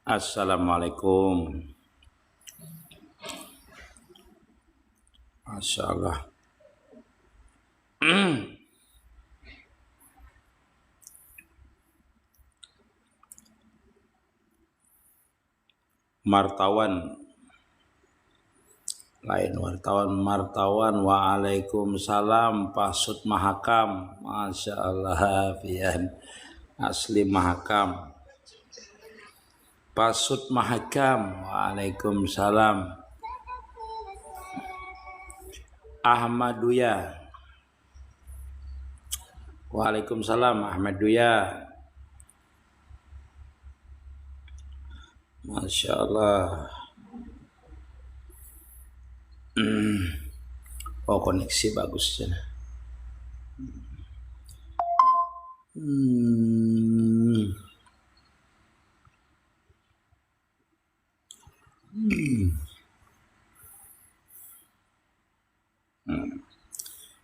Assalamualaikum. Masya Allah. Martawan. Lain martawan. Waalaikumsalam. Pasut mahakam. Masya Allah. Fian. Asli mahakam. Pasut mahakam. Waalaikumsalam. Ahmaduya. Waalaikumsalam Ahmaduya. Masya Allah. Oh, koneksi bagus ya.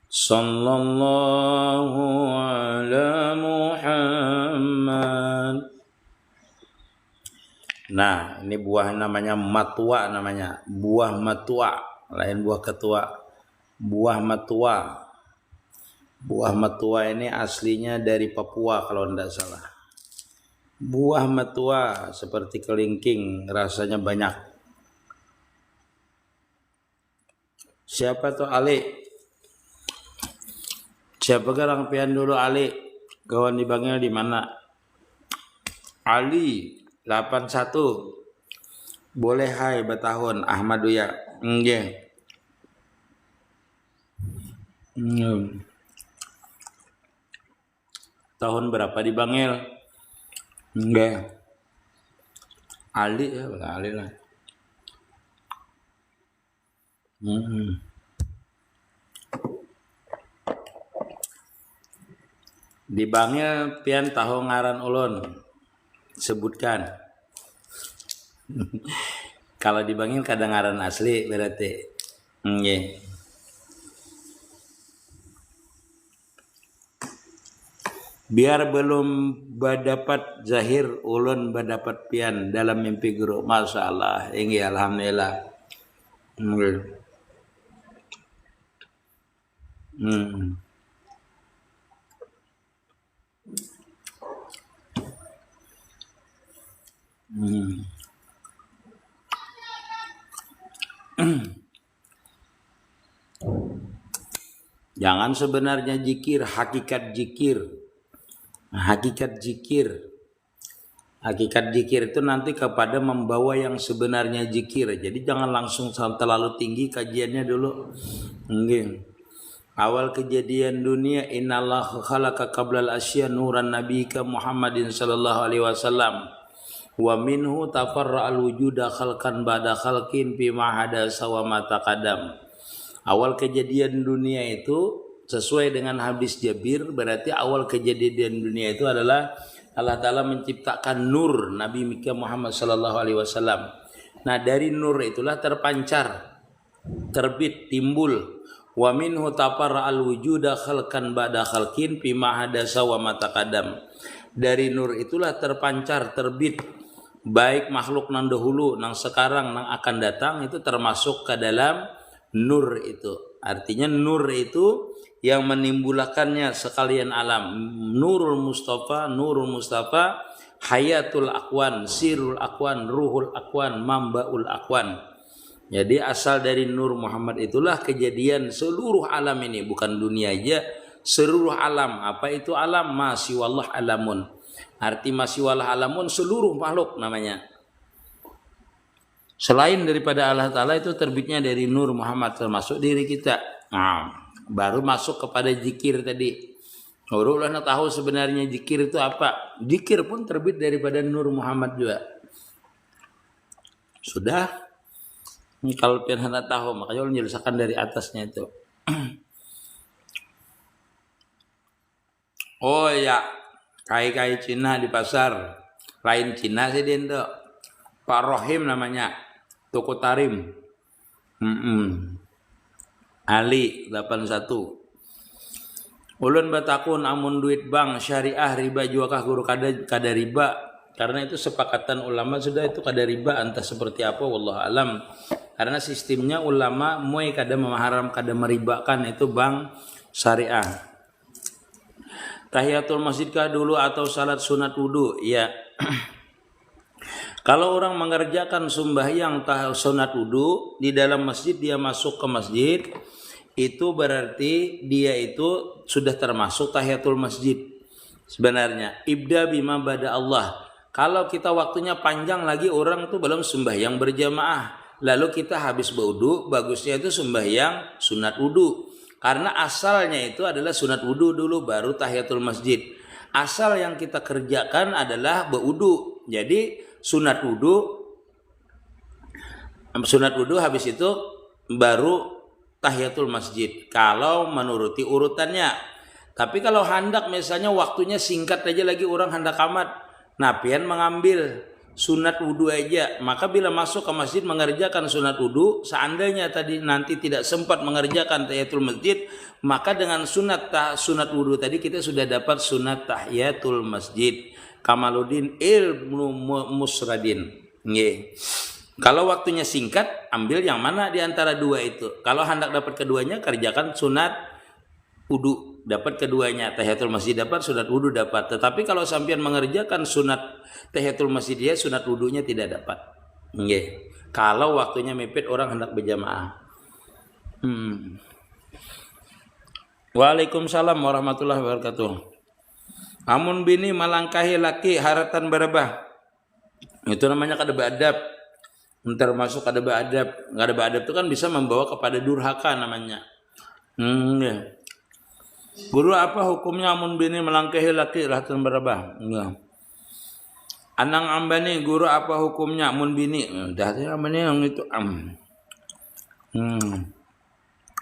Sallallahu ala Muhammad. Nah, ini buah namanya matua namanya. Buah matua, lain buah ketua. Buah matua. Buah matua ini aslinya dari Papua kalau tidak salah. Buah matua seperti kelingking, rasanya banyak. Siapa tuh Ali? Siapa orang pian dulu Ali? Kawan dipanggil di mana? Ali 81. Boleh hai batahun Ahmaduya. Nggih. Tahun berapa dipanggil? Nggih. Ali ya, Ali lah. Dipanggil pian tahu ngaran ulun. Sebutkan. Kalau dipanggil kadang ngaran asli berarti. Nggih. Biar belum berdapat zahir ulun berdapat pian dalam mimpi guru. Masya Allah. Ini alhamdulillah. Jangan sebenarnya zikir, hakikat zikir. Hakikat zikir. Hakikat zikir itu nanti kepada membawa yang sebenarnya zikir. Jadi jangan langsung terlalu tinggi kajiannya dulu. Nggih. Awal kejadian dunia innallaha khalaqa qablal asya nuran nabiyika Muhammadin sallallahu alaihi wasallam. Wa minhu tafarra'al wujuda khalqan ba'da khalqin bima hadasa wa ma taqaddam. Awal kejadian dunia itu sesuai dengan hadis Jabir, berarti awal kejadian dunia itu adalah Allah Ta'ala menciptakan nur Nabi Muhammad sallallahu alaihi wasallam. Nah, dari nur itulah terpancar, terbit, timbul. Wa minhu tafarra'al wujuda khalqan ba'da khalqin bima hadasa wa ma taqaddam. Dari nur itulah terpancar, terbit baik makhluk nang dahulu, nang sekarang, nang akan datang itu termasuk ke dalam nur itu. Artinya nur itu yang menimbulkannya sekalian alam. Nurul Mustafa, hayatul akwan, sirul akwan, ruhul akwan, mambaul akwan. Jadi asal dari Nur Muhammad itulah kejadian seluruh alam ini, bukan dunia aja, seluruh alam. Apa itu alam? Masiwallah alamun. Arti masiwallah alamun seluruh makhluk namanya. Selain daripada Allah Ta'ala itu terbitnya dari Nur Muhammad, termasuk diri kita. Nah, baru masuk kepada zikir tadi. Urulah tahu sebenarnya zikir itu apa. Zikir pun terbit daripada Nur Muhammad juga. Sudah. Kalau pian hendak tahu, makanya ulun jelaskan dari atasnya itu. Oh ya, kai-kai Cina di pasar. Lain Cina sih dia itu. Pak Rohim namanya. Toko Tarim. Ali 81. Ulun batakun amun duit bank syariah riba juakah guru kada riba, karena itu sepakatan ulama sudah itu kada riba, entah seperti apa wallahu alam. Karena sistemnya ulama moy kada mengharam kada meribakan itu bank syariah. Tahiyatul masjid kah dulu atau salat sunat wudu? Ya. Kalau orang mengerjakan sembahyang sunat wudu di dalam masjid, dia masuk ke masjid, itu berarti dia itu sudah termasuk tahiyatul masjid. Sebenarnya ibda bima bada Allah. Kalau kita waktunya panjang lagi, orang tuh belum sembahyang berjamaah, lalu kita habis berwudu, bagusnya itu sembahyang sunat wudu. Karena asalnya itu adalah sunat wudu dulu baru tahiyatul masjid. Asal yang kita kerjakan adalah berwudu. Jadi sunat wudu habis itu baru tahiyatul masjid kalau menuruti urutannya. Tapi kalau hendak misalnya waktunya singkat aja lagi, orang hendak amat, nah pian mengambil sunat wudu aja, maka bila masuk ke masjid mengerjakan sunat wudu, seandainya tadi nanti tidak sempat mengerjakan tahiyatul masjid, maka dengan sunat wudu tadi kita sudah dapat sunat tahiyatul masjid. Kamaluddin Ilmu Musradin. Kalau waktunya singkat, ambil yang mana di antara dua itu. Kalau hendak dapat keduanya, kerjakan sunat wudu, dapat keduanya. Tahiyatul masjid dapat, sunat wudu dapat. Tetapi kalau sampean mengerjakan sunat tahiyatul masjid, dia sunat wudunya tidak dapat. Kalau waktunya mepet, orang hendak berjamaah. Waalaikumsalam warahmatullahi wabarakatuh. Amun bini malangkahi laki haratan berebah, itu namanya kada beadab. Termasuk kada beadab. Kada beadab itu kan bisa membawa kepada durhaka namanya. Ya. Guru, apa hukumnya amun bini melangkahi laki haratan berebah? Ya. Anang ambani, guru apa hukumnya amun bini? Dah ambani yang itu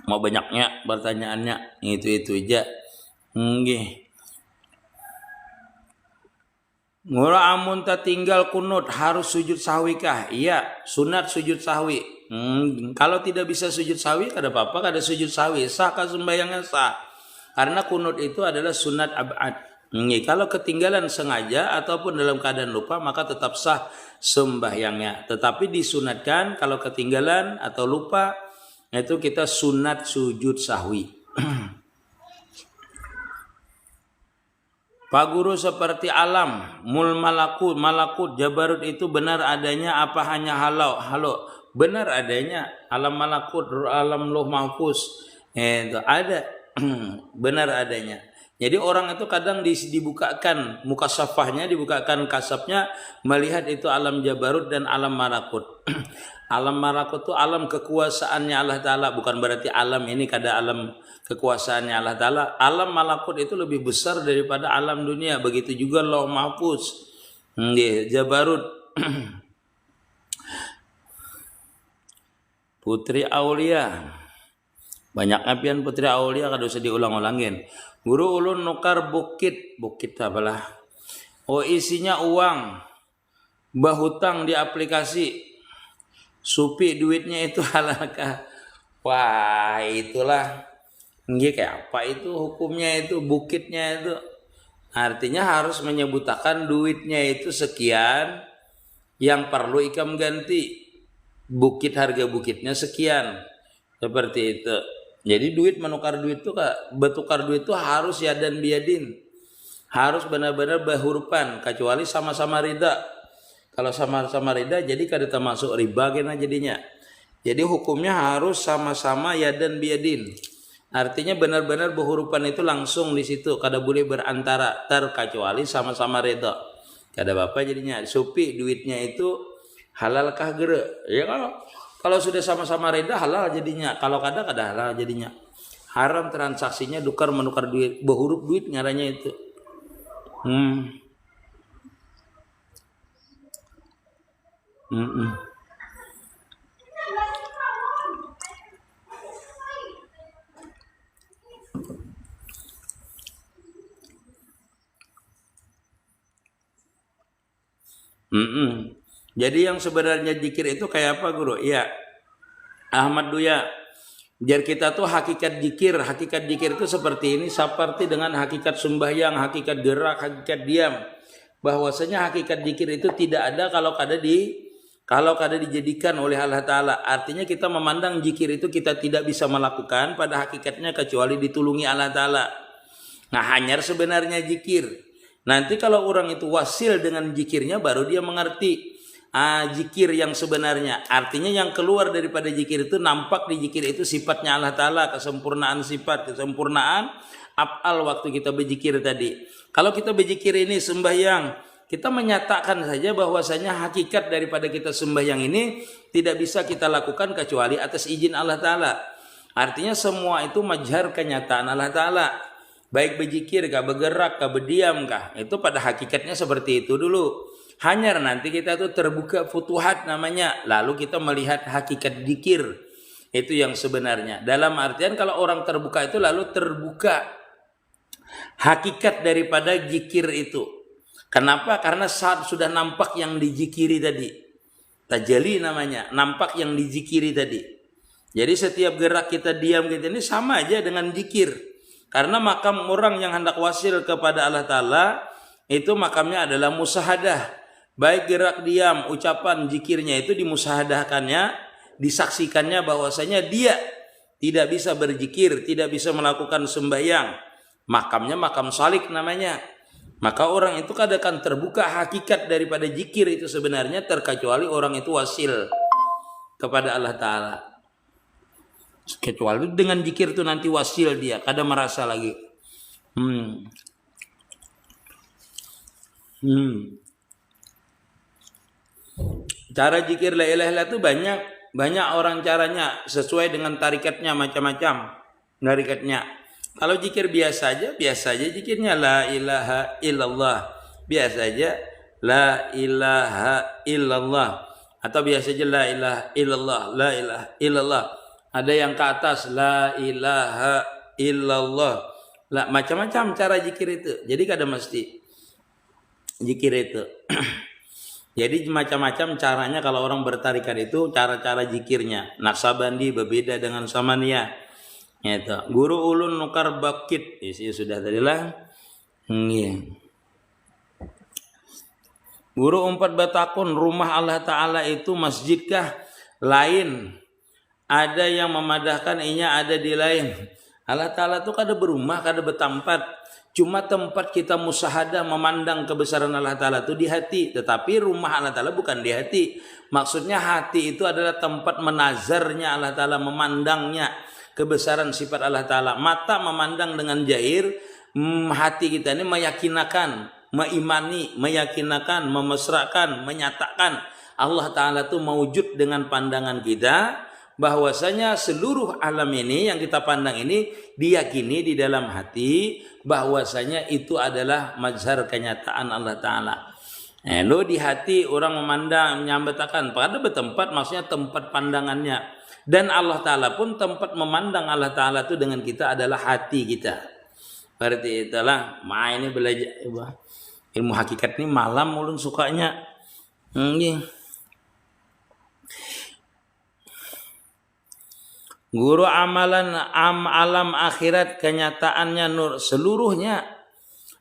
mau banyaknya pertanyaannya, itu aja. Ngura amun tak tinggal kunut harus sujud sahwi kah? Iya, sunat sujud sahwi. Kalau tidak bisa sujud sahwi, kada apa-apa, kada sujud sahwi, sah kah sembahyangnya sah. Karena kunut itu adalah sunat abad. Kalau ketinggalan sengaja ataupun dalam keadaan lupa, maka tetap sah sembahyangnya. Tetapi disunatkan kalau ketinggalan atau lupa, itu kita sunat sujud sahwi. Pak Guru, seperti alam malakut jabarut itu benar adanya apa hanya halo? Benar adanya alam malakut, alam lauh mahfuz, itu ada. Benar adanya. Jadi orang itu kadang dibukakan muka safahnya, dibukakan kasapnya, melihat itu alam jabarut dan alam malakut. Alam malakut itu alam kekuasaannya Allah Ta'ala, bukan berarti alam ini kada alam kekuasaannya Allah Ta'ala. Alam malakut itu lebih besar daripada alam dunia. Begitu juga lauh mahfuz, jabarut. Putri Aulia, banyak apian putri Aulia kada usah diulang-ulangin. Guru, ulun nukar bukit apalah. Oh, isinya uang, bahutang di aplikasi, supi duitnya itu halalkah? Wah, itulah. Kayak apa itu hukumnya, itu bukitnya itu. Artinya harus menyebutkan duitnya itu sekian, yang perlu ikam ganti. Bukit, harga bukitnya sekian. Seperti itu. Jadi duit menukar duit itu, bertukar duit itu harus yadan biadin. Harus benar-benar berhurupan, kecuali sama-sama rida. Kalau sama-sama rida jadi kada termasuk riba kena jadinya. Jadi hukumnya harus sama-sama yadan biadin. Artinya benar-benar berhurupan itu langsung di situ, kada boleh berantara, terkecuali sama-sama rida. Kada apa jadinya. Supi duitnya itu halalkah gere? Ya kalau sudah sama-sama reda halal jadinya. Kalau kada halal jadinya. Haram transaksinya tukar menukar duit, berhuruf duit ngaranya itu. Jadi yang sebenarnya zikir itu kayak apa, Guru? Iya, Ahmad Duya. Biar kita tuh hakikat jikir itu seperti ini, seperti dengan hakikat sembahyang, hakikat gerak, hakikat diam. Bahwasanya hakikat jikir itu tidak ada kalau kada dijadikan oleh Allah Ta'ala. Artinya kita memandang jikir itu kita tidak bisa melakukan pada hakikatnya kecuali ditulungi Allah Ta'ala. Nah, hanyar sebenarnya jikir. Nanti kalau orang itu wasil dengan jikirnya baru dia mengerti jikir yang sebenarnya. Artinya yang keluar daripada jikir itu, nampak di jikir itu sifatnya Allah Ta'ala, kesempurnaan sifat, kesempurnaan af'al waktu kita berzikir tadi. Kalau kita berzikir ini sembahyang, kita menyatakan saja bahwasanya hakikat daripada kita sembahyang ini tidak bisa kita lakukan kecuali atas izin Allah Ta'ala. Artinya semua itu majhar kenyataan Allah Ta'ala. Baik berzikir kah, bergerak kah, berdiam kah, itu pada hakikatnya seperti itu dulu. Hanya nanti kita tuh terbuka futuhat namanya, lalu kita melihat hakikat zikir itu yang sebenarnya. Dalam artian kalau orang terbuka itu lalu terbuka hakikat daripada zikir itu. Kenapa? Karena saat sudah nampak yang dizikiri tadi, tajali namanya, nampak yang dizikiri tadi. Jadi setiap gerak kita diam gitu ini sama aja dengan zikir. Karena makam orang yang hendak wasil kepada Allah Ta'ala itu makamnya adalah musahadah. Baik gerak diam, ucapan zikirnya itu dimusahadahkannya, disaksikannya bahwasanya dia tidak bisa berzikir, tidak bisa melakukan sembahyang. Makamnya makam salik namanya. Maka orang itu kadang terbuka hakikat daripada zikir itu sebenarnya, terkecuali orang itu wasil kepada Allah Ta'ala. Kecuali dengan zikir itu nanti wasil dia, kadang merasa lagi. Cara zikir la ilaha illallah itu banyak orang caranya, sesuai dengan tarikatnya, macam-macam tarikatnya. Kalau zikir biasa aja zikirnya la ilaha illallah, biasa aja la ilaha illallah, atau biasa aja la ilaha illallah, la ilaha illallah. Ada yang ke atas la ilaha illallah, macam-macam cara zikir itu. Jadi kadang mesti zikir itu. Jadi macam-macam caranya kalau orang bertarikat itu, cara-cara zikirnya. Naksabandi berbeda dengan Samaniyah. Itu. Guru ulun nukar bakit. Sudah tadi lah. Guru 4 batakun, rumah Allah Ta'ala itu masjidkah? Lain. Ada yang memadahkan inya ada di lain. Allah Ta'ala itu kada berumah, kada bertempat. Cuma tempat kita musahadah memandang kebesaran Allah Ta'ala itu di hati. Tetapi rumah Allah Ta'ala bukan di hati. Maksudnya hati itu adalah tempat menazarnya Allah Ta'ala, memandangnya kebesaran sifat Allah Ta'ala. Mata memandang dengan jahir, hati kita ini meyakinakan, meimani, meyakinakan, memesrakan, menyatakan Allah Ta'ala itu mewujud dengan pandangan kita. Bahwasanya seluruh alam ini yang kita pandang ini diyakini di dalam hati bahwasanya itu adalah mazhar kenyataan Allah Ta'ala. Lo di hati orang memandang, menyambatakan pada bertempat, maksudnya tempat pandangannya. Dan Allah Ta'ala pun tempat memandang Allah Ta'ala itu dengan kita adalah hati kita. Berarti itulah ini belajar ilmu hakikat ini malam ulun sukanya. Guru amalan alam akhirat kenyataannya nur seluruhnya.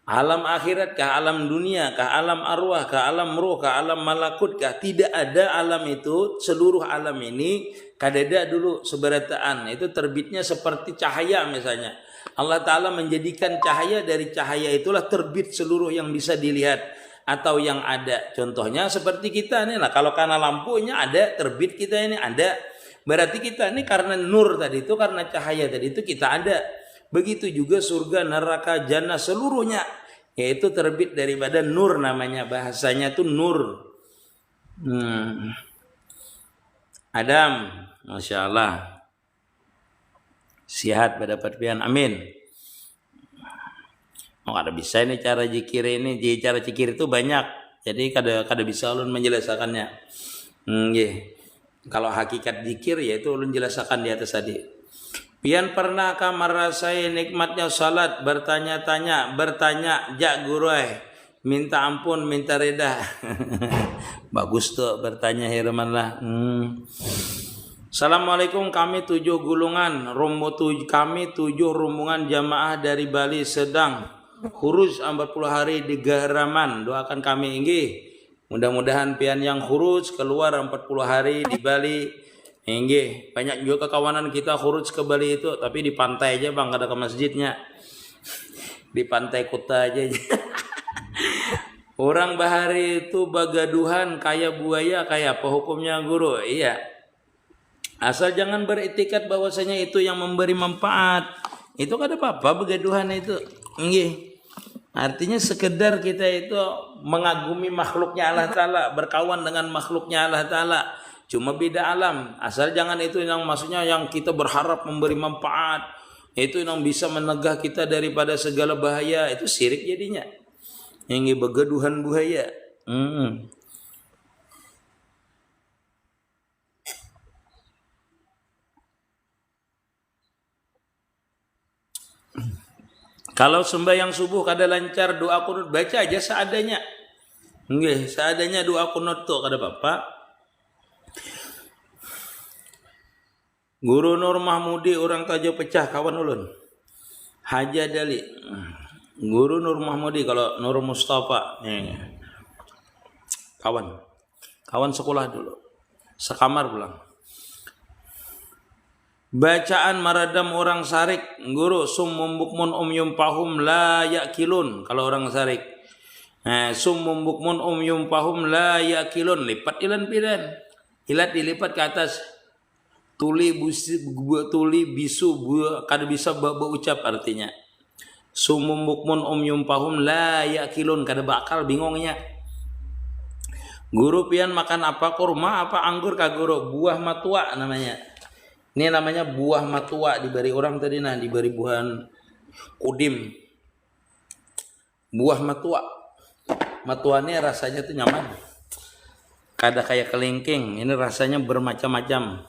Alam akhirat kah, alam dunia kah, alam arwah kah, alam ruh kah, alam malakut kah, tidak ada alam itu, seluruh alam ini kadada dulu seberataan. Itu terbitnya seperti cahaya misalnya. Allah Ta'ala menjadikan cahaya, dari cahaya itulah terbit seluruh yang bisa dilihat atau yang ada. Contohnya seperti kita nih lah, kalau karena lampunya ada, terbit kita ini ada. Berarti kita ini karena nur tadi itu, karena cahaya tadi itu kita ada. Begitu juga surga, neraka, jannah seluruhnya. Yaitu terbit daripada nur namanya. Bahasanya itu nur. Adam. Masya Allah. Sihat pada perpian. Amin. Ada bisa ini cara zikir ini. Cara zikir itu banyak. Jadi kada bisa ulun menjelaskannya. Kalau hakikat zikir yaitu ulun jelaskan di atas tadi. Pian pernahkah merasai nikmatnya salat, bertanya jak guru minta ampun, minta reda. Bagus tuh bertanya Herman lah. Assalamualaikum, kami 7 gulungan, kami 7 rombongan jamaah dari Bali sedang khuruz 40 hari di Garaman. Doakan kami inggih. Mudah-mudahan pian yang khuruz keluar 40 hari di Bali. Inggih, banyak juga kawanan kita khuruz ke Bali itu, tapi di pantai aja Bang, kada ke masjidnya. Di pantai Kuta aja. Orang bahari itu bagaduhan kayak buaya, kayak apa hukumnya guru? Iya. Asal jangan beretikat bahwasanya itu yang memberi manfaat. Itu kada apa-apa begaduhan itu. Nggih. Artinya sekedar kita itu mengagumi makhluknya Allah Ta'ala, berkawan dengan makhluknya Allah Ta'ala. Cuma beda alam. Asal jangan itu yang maksudnya yang kita berharap memberi manfaat. Itu yang bisa menegah kita daripada segala bahaya. Itu syirik jadinya. Yang begaduhan bahaya. Kalau sembahyang subuh kada lancar doa kunut, baca aja seadanya. Nggih, seadanya doa kunut tuh kada apa-apa. Guru Nur Mahmudi orang Tajo Pecah kawan ulun. Haja Dali. Guru Nur Mahmudi, kalau Nur Mustafa kawan sekolah dulu, sekamar pulang. Bacaan maradam orang Sarik, guru summum bukmun yumpahum la yakilun. Kalau orang Sarik, summum bukmun yumpahum la yakilun, lipat ilan pidan, ilat dilipat ke atas, tuli bisu kada bisa berucap artinya. Summum bukmun yumpahum la yakilun, kada bakal bingungnya. Guru pian makan apa, kurma apa anggur kah guru? Buah matua namanya. Ini namanya buah matua, diberi orang tadi diberi buahan kudim. Buah matua. Matua ini rasanya tuh nyaman. Kada kayak kelingking, ini rasanya bermacam-macam.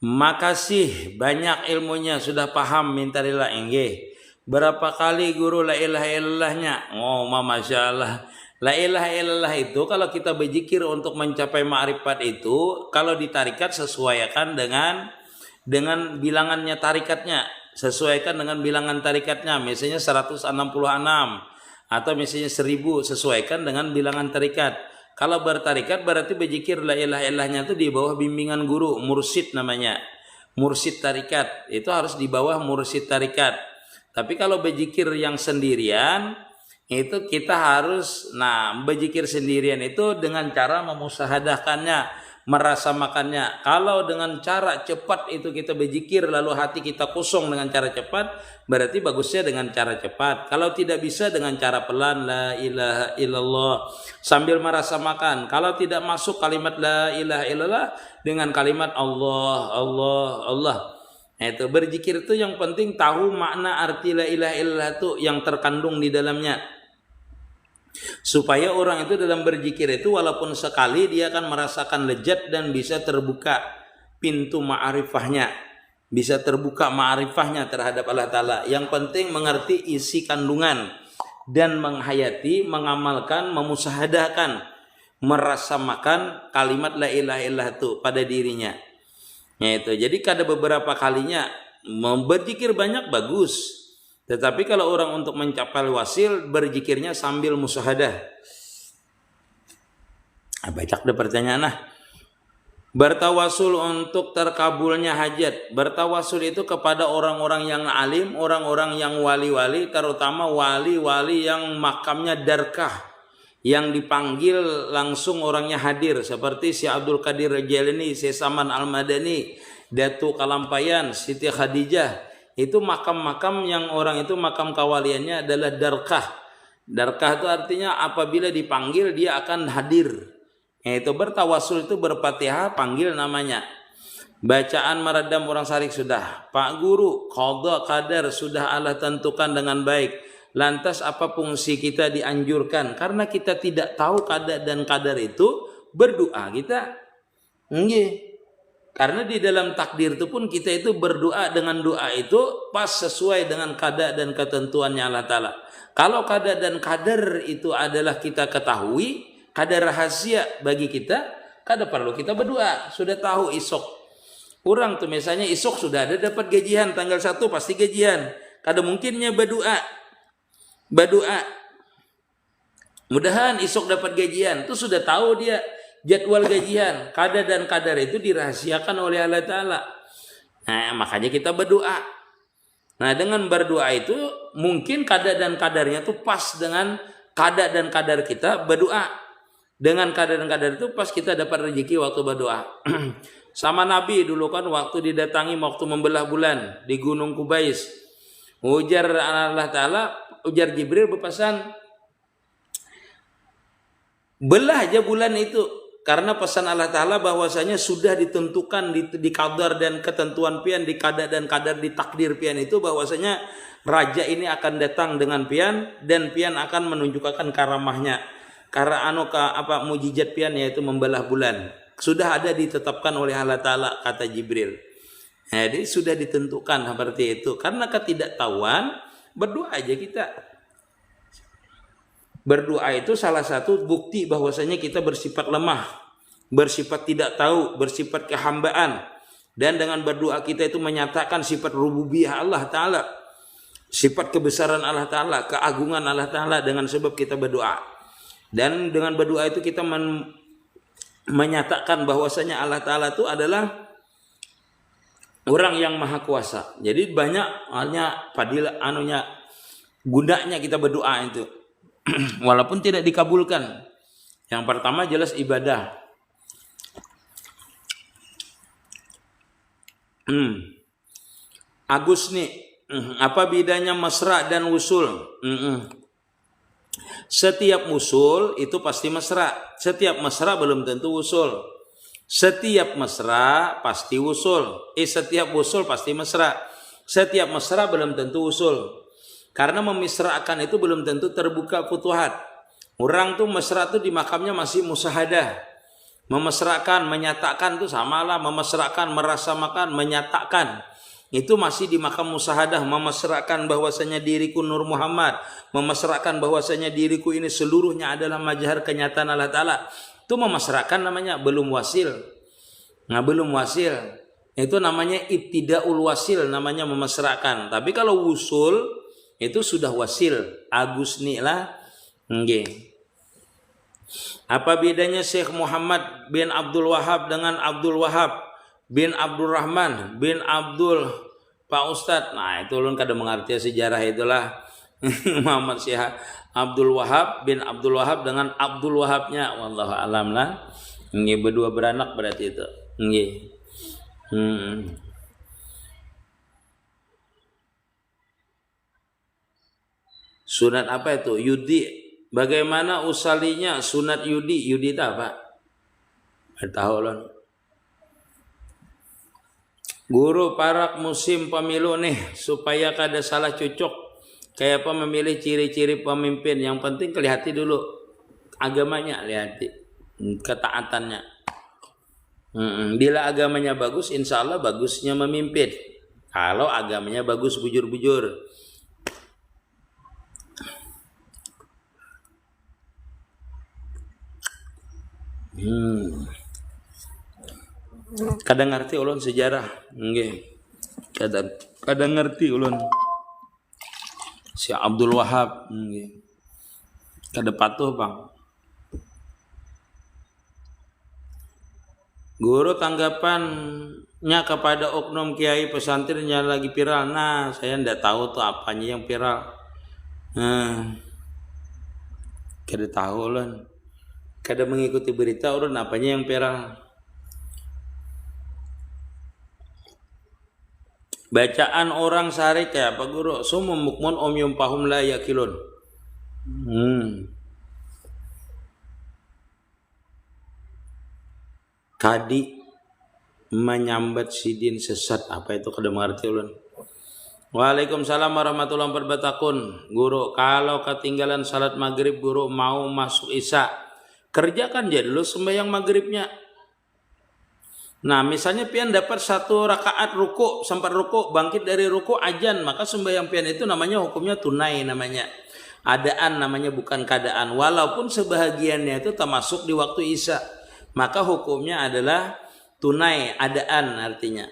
Makasih banyak ilmunya, sudah paham, minta rela enggih. Berapa kali guru la ilaha illallahnya? Oh, masya Allah. La ilaha illallah itu kalau kita berzikir untuk mencapai ma'rifat itu, kalau ditarikat sesuaikan dengan bilangannya tarikatnya. Sesuaikan dengan bilangan tarikatnya. Misalnya 166 atau misalnya 1000, sesuaikan dengan bilangan tarikat. Kalau bertarikat berarti berzikir la ilaha illallahnya itu di bawah bimbingan guru, mursyid namanya. Mursyid tarikat, itu harus di bawah mursyid tarikat. Tapi kalau berzikir yang sendirian, itu kita harus berzikir sendirian itu dengan cara memusahadahkannya, merasamakannya. Kalau dengan cara cepat itu kita berzikir lalu hati kita kosong dengan cara cepat, berarti bagusnya dengan cara cepat. Kalau tidak bisa dengan cara pelan, la ilaha illallah, sambil merasamakan. Kalau tidak masuk kalimat la ilaha illallah, dengan kalimat Allah Allah Allah. Itu berzikir itu yang penting tahu makna arti la ilaha illallah itu yang terkandung di dalamnya. Supaya orang itu dalam berzikir itu walaupun sekali dia akan merasakan lezat dan bisa terbuka pintu ma'rifahnya, bisa terbuka ma'rifahnya terhadap Allah Ta'ala. Yang penting mengerti isi kandungan dan menghayati, mengamalkan, memusahadahkan, merasamakan kalimat la ilaha illallah itu pada dirinya. Itu. Jadi kada beberapa kalinya berzikir banyak bagus. Tetapi kalau orang untuk mencapai wasil, berzikirnya sambil musyahadah. Banyak deh pertanyaan Bertawasul untuk terkabulnya hajat. Bertawasul itu kepada orang-orang yang alim, orang-orang yang wali-wali, terutama wali-wali yang makamnya darkah, yang dipanggil langsung orangnya hadir, seperti si Abdul Qadir Jailani, si Saman Al-Madani, Datu Kalampayan, Siti Khadijah. Itu makam-makam yang orang itu makam kawaliannya adalah darkah. Darkah itu artinya apabila dipanggil dia akan hadir. Itu bertawasul itu berfatihah, panggil namanya. Bacaan meredam orang Sarik sudah. Pak Guru, qada qadar sudah Allah tentukan dengan baik. Lantas apa fungsi kita dianjurkan? Karena kita tidak tahu qada dan qadar itu, berdoa kita. Nggih. Karena di dalam takdir itu pun kita itu berdoa dengan doa itu pas sesuai dengan qada dan ketentuannya Allah Ta'ala. Kalau qada dan qadar itu adalah kita ketahui, kada rahasia bagi kita, kada perlu kita berdoa. Sudah tahu isok. Orang tuh misalnya isok sudah ada dapat gajian, tanggal 1 pasti gajian. Kada mungkinnya berdoa. Berdoa. Mudahan isok dapat gajian. Itu sudah tahu dia jadwal gajian. Kada dan kadar itu dirahasiakan oleh Allah Ta'ala. Nah, makanya kita berdoa. Nah, dengan berdoa itu mungkin kada dan kadarnya itu pas dengan kada dan kadar kita berdoa. Dengan kada dan kadar itu pas kita dapat rezeki waktu berdoa. Sama Nabi dulu kan waktu didatangi waktu membelah bulan di Gunung Kubais. Ujar Allah Ta'ala, ujar Jibril berpesan, belah aja bulan itu. Karena pesan Allah Ta'ala bahwasanya sudah ditentukan di kadar dan ketentuan pian, di kadar dan kadar di takdir pian itu bahwasanya raja ini akan datang dengan pian dan pian akan menunjukkan karamahnya. Karena mujizat pian yaitu membelah bulan. Sudah ada ditetapkan oleh Allah Ta'ala, kata Jibril. Jadi sudah ditentukan seperti itu. Karena ketidaktahuan, berdoa aja kita. Berdoa itu salah satu bukti bahwasanya kita bersifat lemah, bersifat tidak tahu, bersifat kehambaan. Dan dengan berdoa kita itu menyatakan sifat rububiyah Allah Ta'ala, sifat kebesaran Allah Ta'ala, keagungan Allah Ta'ala dengan sebab kita berdoa. Dan dengan berdoa itu kita menyatakan bahwasanya Allah Ta'ala itu adalah orang yang maha kuasa. Jadi banyak hanya gunanya kita berdoa itu. Walaupun tidak dikabulkan. Yang pertama jelas ibadah. Agus nih, apa bedanya mesra dan wusul? Setiap wusul itu pasti mesra. Setiap mesra belum tentu wusul. Setiap mesra pasti wusul. Setiap wusul pasti mesra. Setiap mesra belum tentu wusul. Karena memisrakan itu belum tentu terbuka futuhat. Orang tuh mesra tuh di makamnya masih musahadah. Memesrakan, menyatakan tuh samalah. Memesrakan, merasamakan, menyatakan. Itu masih di makam musahadah. Memesrakan bahwasanya diriku Nur Muhammad. Memesrakan bahwasanya diriku ini seluruhnya adalah majhar kenyataan Allah Ta'ala. Itu memesrakan namanya, belum wasil. Nah, belum wasil. Itu namanya ibtidaul wasil, namanya memesrakan. Tapi kalau wusul itu sudah wasil. Agus nih lah. Apa bedanya Syekh Muhammad bin Abdul Wahab dengan Abdul Wahab bin Abdul Rahman bin Abdul Pak Ustadz? Nah, itu ulun kada mengerti sejarah itulah. Muhammad Syekh Abdul Wahab bin Abdul Wahab dengan Abdul Wahabnya. Wallahu alam lah. Ini berdua beranak berarti itu. Sunat apa itu? Yudi. Bagaimana usalinya sunat yudi? Yudi itu apa? Tahu lon. Guru parak musim pemilu nih supaya kada salah cocok. Kayak apa memilih ciri-ciri pemimpin. Yang penting kelihati dulu agamanya, lihati ketaatannya. Bila agamanya bagus, insya Allah bagusnya memimpin. Kalau agamanya bagus bujur-bujur. Kadang ngerti ulun sejarah, kadang ngerti ulun si Abdul Wahab, kada patuh bang. Guru tanggapannya kepada oknum kiai pesantrennya lagi viral. Nah, saya ndak tahu tuh apanya yang viral. Kada tahu ulun. Kada mengikuti berita urun apanya yang viral. Bacaan orang sehari kayak apa guru? Sumum mukmun om yum pahum la yakilun. Kadi menyambat sidin sesat. Apa itu kada mengerti ulun. Waalaikumsalam warahmatullahi wabarakatuh. Guru, kalau ketinggalan salat maghrib guru mau masuk isya, kerjakan aja dulu sembahyang maghribnya. Nah, misalnya pian dapat 1 rakaat ruku, sempat ruku, bangkit dari ruku ajan, maka sembahyang pian itu namanya hukumnya tunai namanya. Adaan namanya, bukan kadaan. Walaupun sebahagiannya itu termasuk di waktu Isya, maka hukumnya adalah tunai, adaan artinya.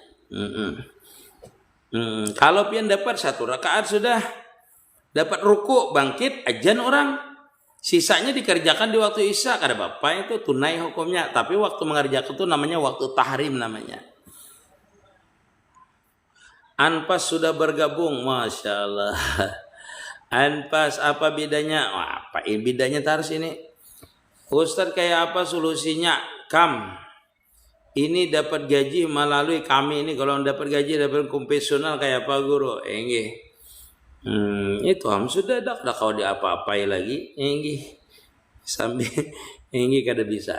Kalau pian dapat 1 rakaat sudah dapat ruku, bangkit, ajan orang, sisanya dikerjakan di waktu Isya, kada apa-apa, itu tunai hukumnya. Tapi waktu mengerjakan itu namanya waktu tahrim namanya. Anpas sudah bergabung, Masya Allah. Anpas apa bedanya? Apa bedanya harus ini? Ustadz, kayak apa solusinya? Ini dapat gaji melalui kami ini, kalau dapat gaji dapat konvensional kayak apa guru? Itu sudah dak kau diapa-apai lagi, sambil kada bisa.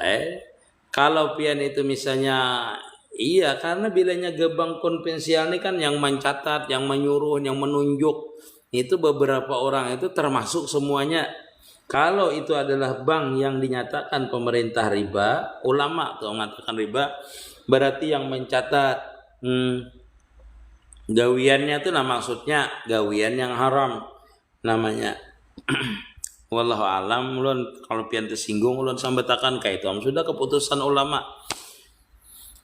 Kalau pian itu misalnya, iya, karena bilanya gebang konvensional ini kan yang mencatat, yang menyuruh, yang menunjuk. Itu beberapa orang, itu termasuk semuanya. Kalau itu adalah bank yang dinyatakan pemerintah riba, ulama tuh mengatakan riba, berarti yang mencatat gawiannya itu maksudnya gawian yang haram namanya. Wallahu alam, ulun kalau pian tersinggung ulun sambetakan kayak itu sudah keputusan ulama.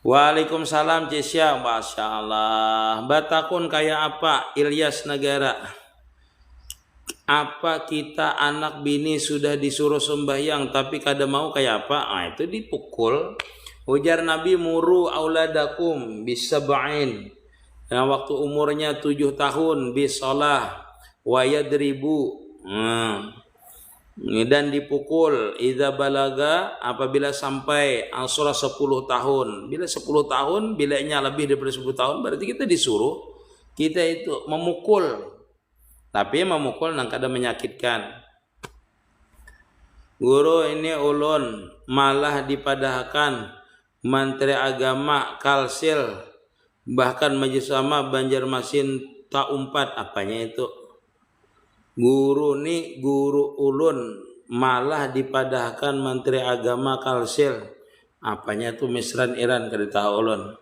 Waalaikumsalam Cisya, Masya Allah. Batakun kayak apa? Ilyas Negara. Apa kita anak bini sudah disuruh sembahyang tapi kada mau kayak apa? Itu dipukul. Ujar Nabi, muru auladakum bisab'in. Nah, waktu umurnya 7 tahun bisalah wa yadribu. Dan dipukul idza balaga apabila sampai ansura 10 tahun. Bila 10 tahun, bilanya lebih daripada 10 tahun, berarti kita disuruh kita itu memukul. Tapi memukul nang kada menyakitkan. Guru, ini ulun malah dipadahkan Menteri Agama Kalsil, bahkan Majelis Ulama Banjarmasin tak umpat. Apanya itu? Guru ulun malah dipadahkan Menteri Agama Kalsil. Apanya itu? Misran Iran, kada tahu ulun.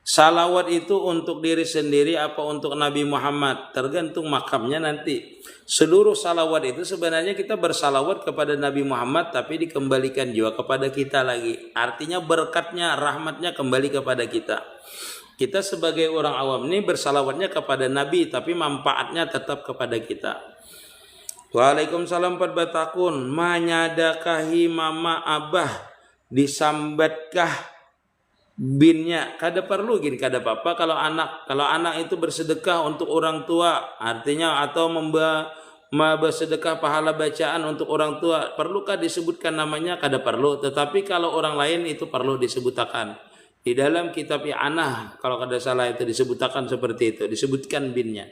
Salawat itu untuk diri sendiri apa untuk Nabi Muhammad? Tergantung makamnya nanti. Seluruh salawat itu sebenarnya kita bersalawat kepada Nabi Muhammad, tapi dikembalikan juga kepada kita lagi. Artinya berkatnya, rahmatnya kembali kepada kita. Kita sebagai orang awam ini bersalawatnya kepada Nabi, tapi manfaatnya tetap kepada kita. Waalaikumsalam Batakun. Manyadakahi mama abah disambatkah binnya? Kada perlu gini, kada apa-apa kalau anak itu bersedekah untuk orang tua, artinya atau bersedekah pahala bacaan untuk orang tua, perlukah disebutkan namanya? Kada perlu. Tetapi kalau orang lain itu perlu disebutkan. Di dalam kitab I'anah kalau kada salah itu disebutkan seperti itu, disebutkan binnya.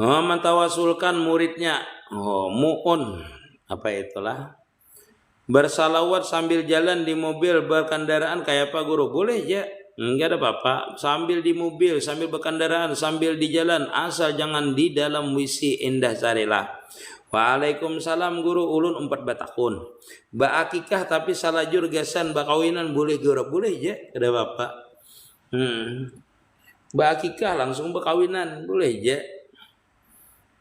Mentawasulkan muridnya. Mu'un apa itulah? Bersalawat sambil jalan di mobil berkendaraan kayak apa guru? Boleh ya, enggak ada apa-apa. Sambil di mobil, sambil berkendaraan, sambil di jalan, asal jangan di dalam WC indah sarilah. Waalaikumsalam guru, ulun 4 batakun. Akikah tapi salah jurgasan bakawinan boleh guru? Boleh ya, ada apa-apa. Akikah langsung bakawinan boleh ya.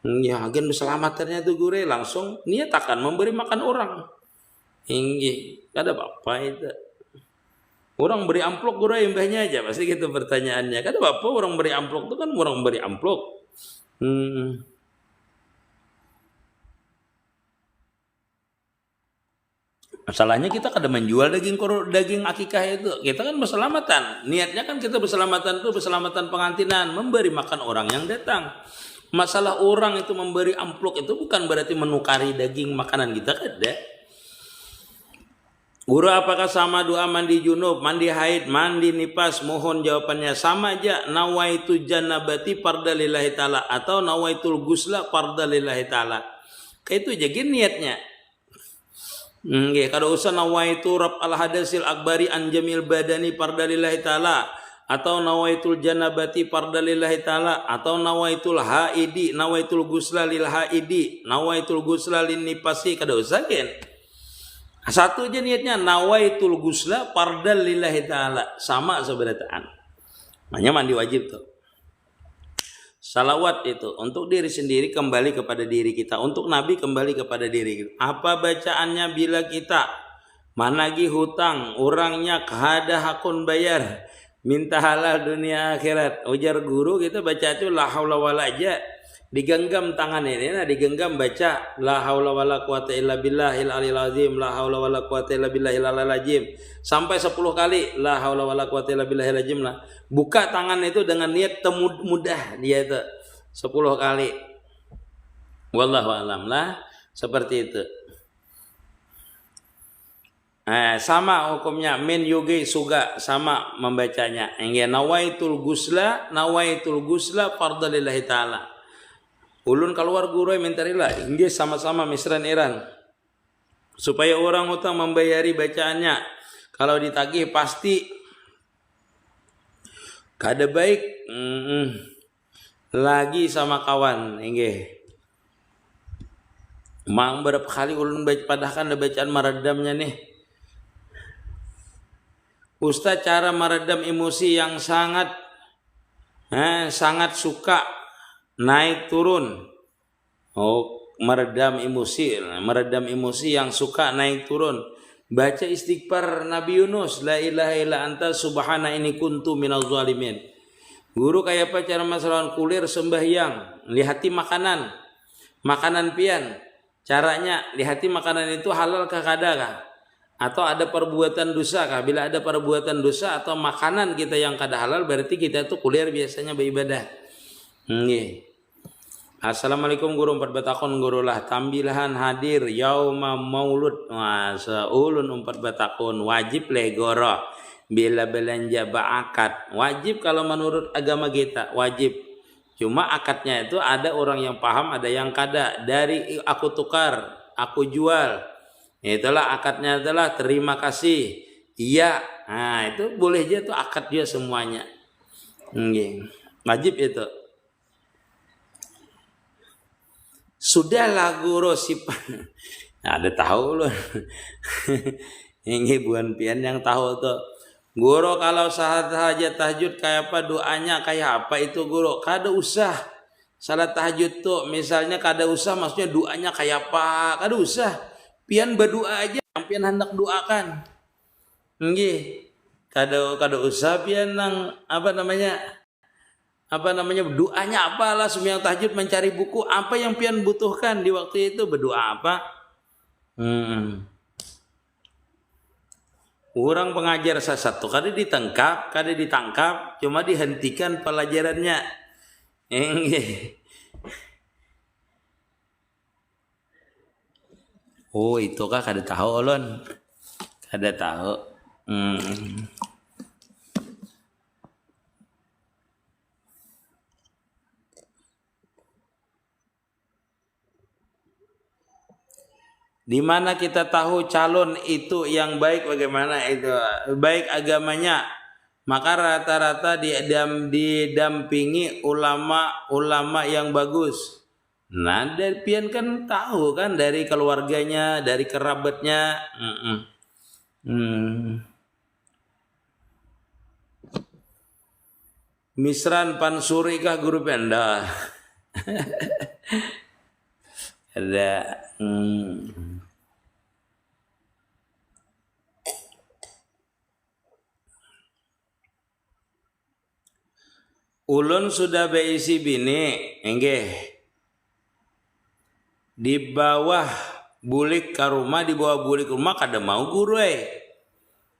Ya, agen keselamatannya tuh guru langsung niat akan memberi makan orang. Kada apa-apa itu. Orang beri amplop guru imbahnya aja, pasti gitu pertanyaannya. Kada apa-apa orang beri amplop itu kan orang beri amplop. Masalahnya kita kada menjual daging akikah itu. Kita kan berselamatan. Niatnya kan kita berselamatan itu berselamatan pengantinan, memberi makan orang yang datang. Masalah orang itu memberi amplop itu bukan berarti menukari daging makanan kita, kada. Guru, apakah sama doa mandi junub, mandi haid, mandi nifas? Mohon jawabannya. Sama aja, nawaitu janabati fardalillahi ta'ala atau nawaitul gusla fardalillahi ta'ala. Kayak itu aja niatnya. Kada usah nawaitu rab al hadasil akbari an jamil badani fardalillahi ta'ala atau nawaitul janabati fardalillahi ta'ala atau nawaitul haidi, nawaitul gusla lil haidi, nawaitul gusla lin nifasi. Kada usah kan. Satu aja niatnya, nawaitul gusla fardal lillahi ta'ala. Sama seberataan. Makanya mandi wajib tuh. Salawat itu untuk diri sendiri kembali kepada diri kita, untuk Nabi kembali kepada diri kita. Apa bacaannya bila kita managi hutang, orangnya kada hakun bayar, minta halal dunia akhirat. Ujar guru kita baca itu la haula wala aja, digenggam tangan ini, nah digenggam baca la haula wala quwata illa billahil aliyil azim, la haula wala quwata illa billahil aliyil azim sampai 10 kali la haula wala quwata illa billahil azim lah. Buka tangan itu dengan niat mudah dia itu 10 kali. Wallahu alam lah, seperti itu. Sama hukumnya min yugi suga, sama membacanya. Engge nawaitul gusla fardhu lillahi taala. Ulun keluar guru minta rila, engge sama-sama misran iran. Supaya orang utang membayari bacaannya. Kalau ditagih pasti kada baik lagi sama kawan, engge. Mang berapa kali ulun baca padahkan bacaan meredamnya nih. Ustaz cara meredam emosi yang sangat suka naik turun. Meredam emosi yang suka naik turun. Baca istighfar Nabi Yunus, la ilaha illa anta subhana inni kuntu minaz zalimin. Guru kayak apa cara masalah kulir sembahyang, lihati makanan pian. Caranya lihati makanan itu halal kah kada kah? Atau ada perbuatan dosa kah? Bila ada perbuatan dosa atau makanan kita yang kada halal, berarti kita tuh kulir biasanya beribadah. Assalamualaikum guru, 4 batakon guru lah tambilahan hadir yauma maulud. Ulun 4 batakon wajib leh goro bila belanja akad. Wajib kalau menurut agama kita wajib. Cuma akadnya itu ada orang yang paham, ada yang kada. Dari aku tukar, aku jual, itulah akadnya adalah terima kasih. Iya, nah itu boleh aja tuh akad dia semuanya. Wajib itu. Sudahlah guru sipan. Ada tahu loh. Ini bukan pian yang tahu tuh. Guru kalau sahaja tahajud kayak apa doanya kayak apa itu guru? Kada usah. Salat tahajud tuh misalnya kada usah maksudnya doanya kayak apa? Kada usah. Pian berdoa aja yang pian hendak doakan. Nggih. Kada usah pian nang apa namanya doanya apalah. Semua yang tahajud mencari buku apa yang pian butuhkan di waktu itu, berdoa apa. Orang pengajar satu kada ditangkap, cuma dihentikan pelajarannya. Oh itu kah kada tahu ulun, kada tahu. Di mana kita tahu calon itu yang baik, bagaimana itu baik agamanya, maka rata-rata didampingi ulama yang bagus. Nah, dari pian kan tahu kan dari keluarganya, dari kerabatnya. Misran Pansuri kah guru penda? Ada. Ulun sudah beisi bini, di bawah bulik ke rumah, kada mau guru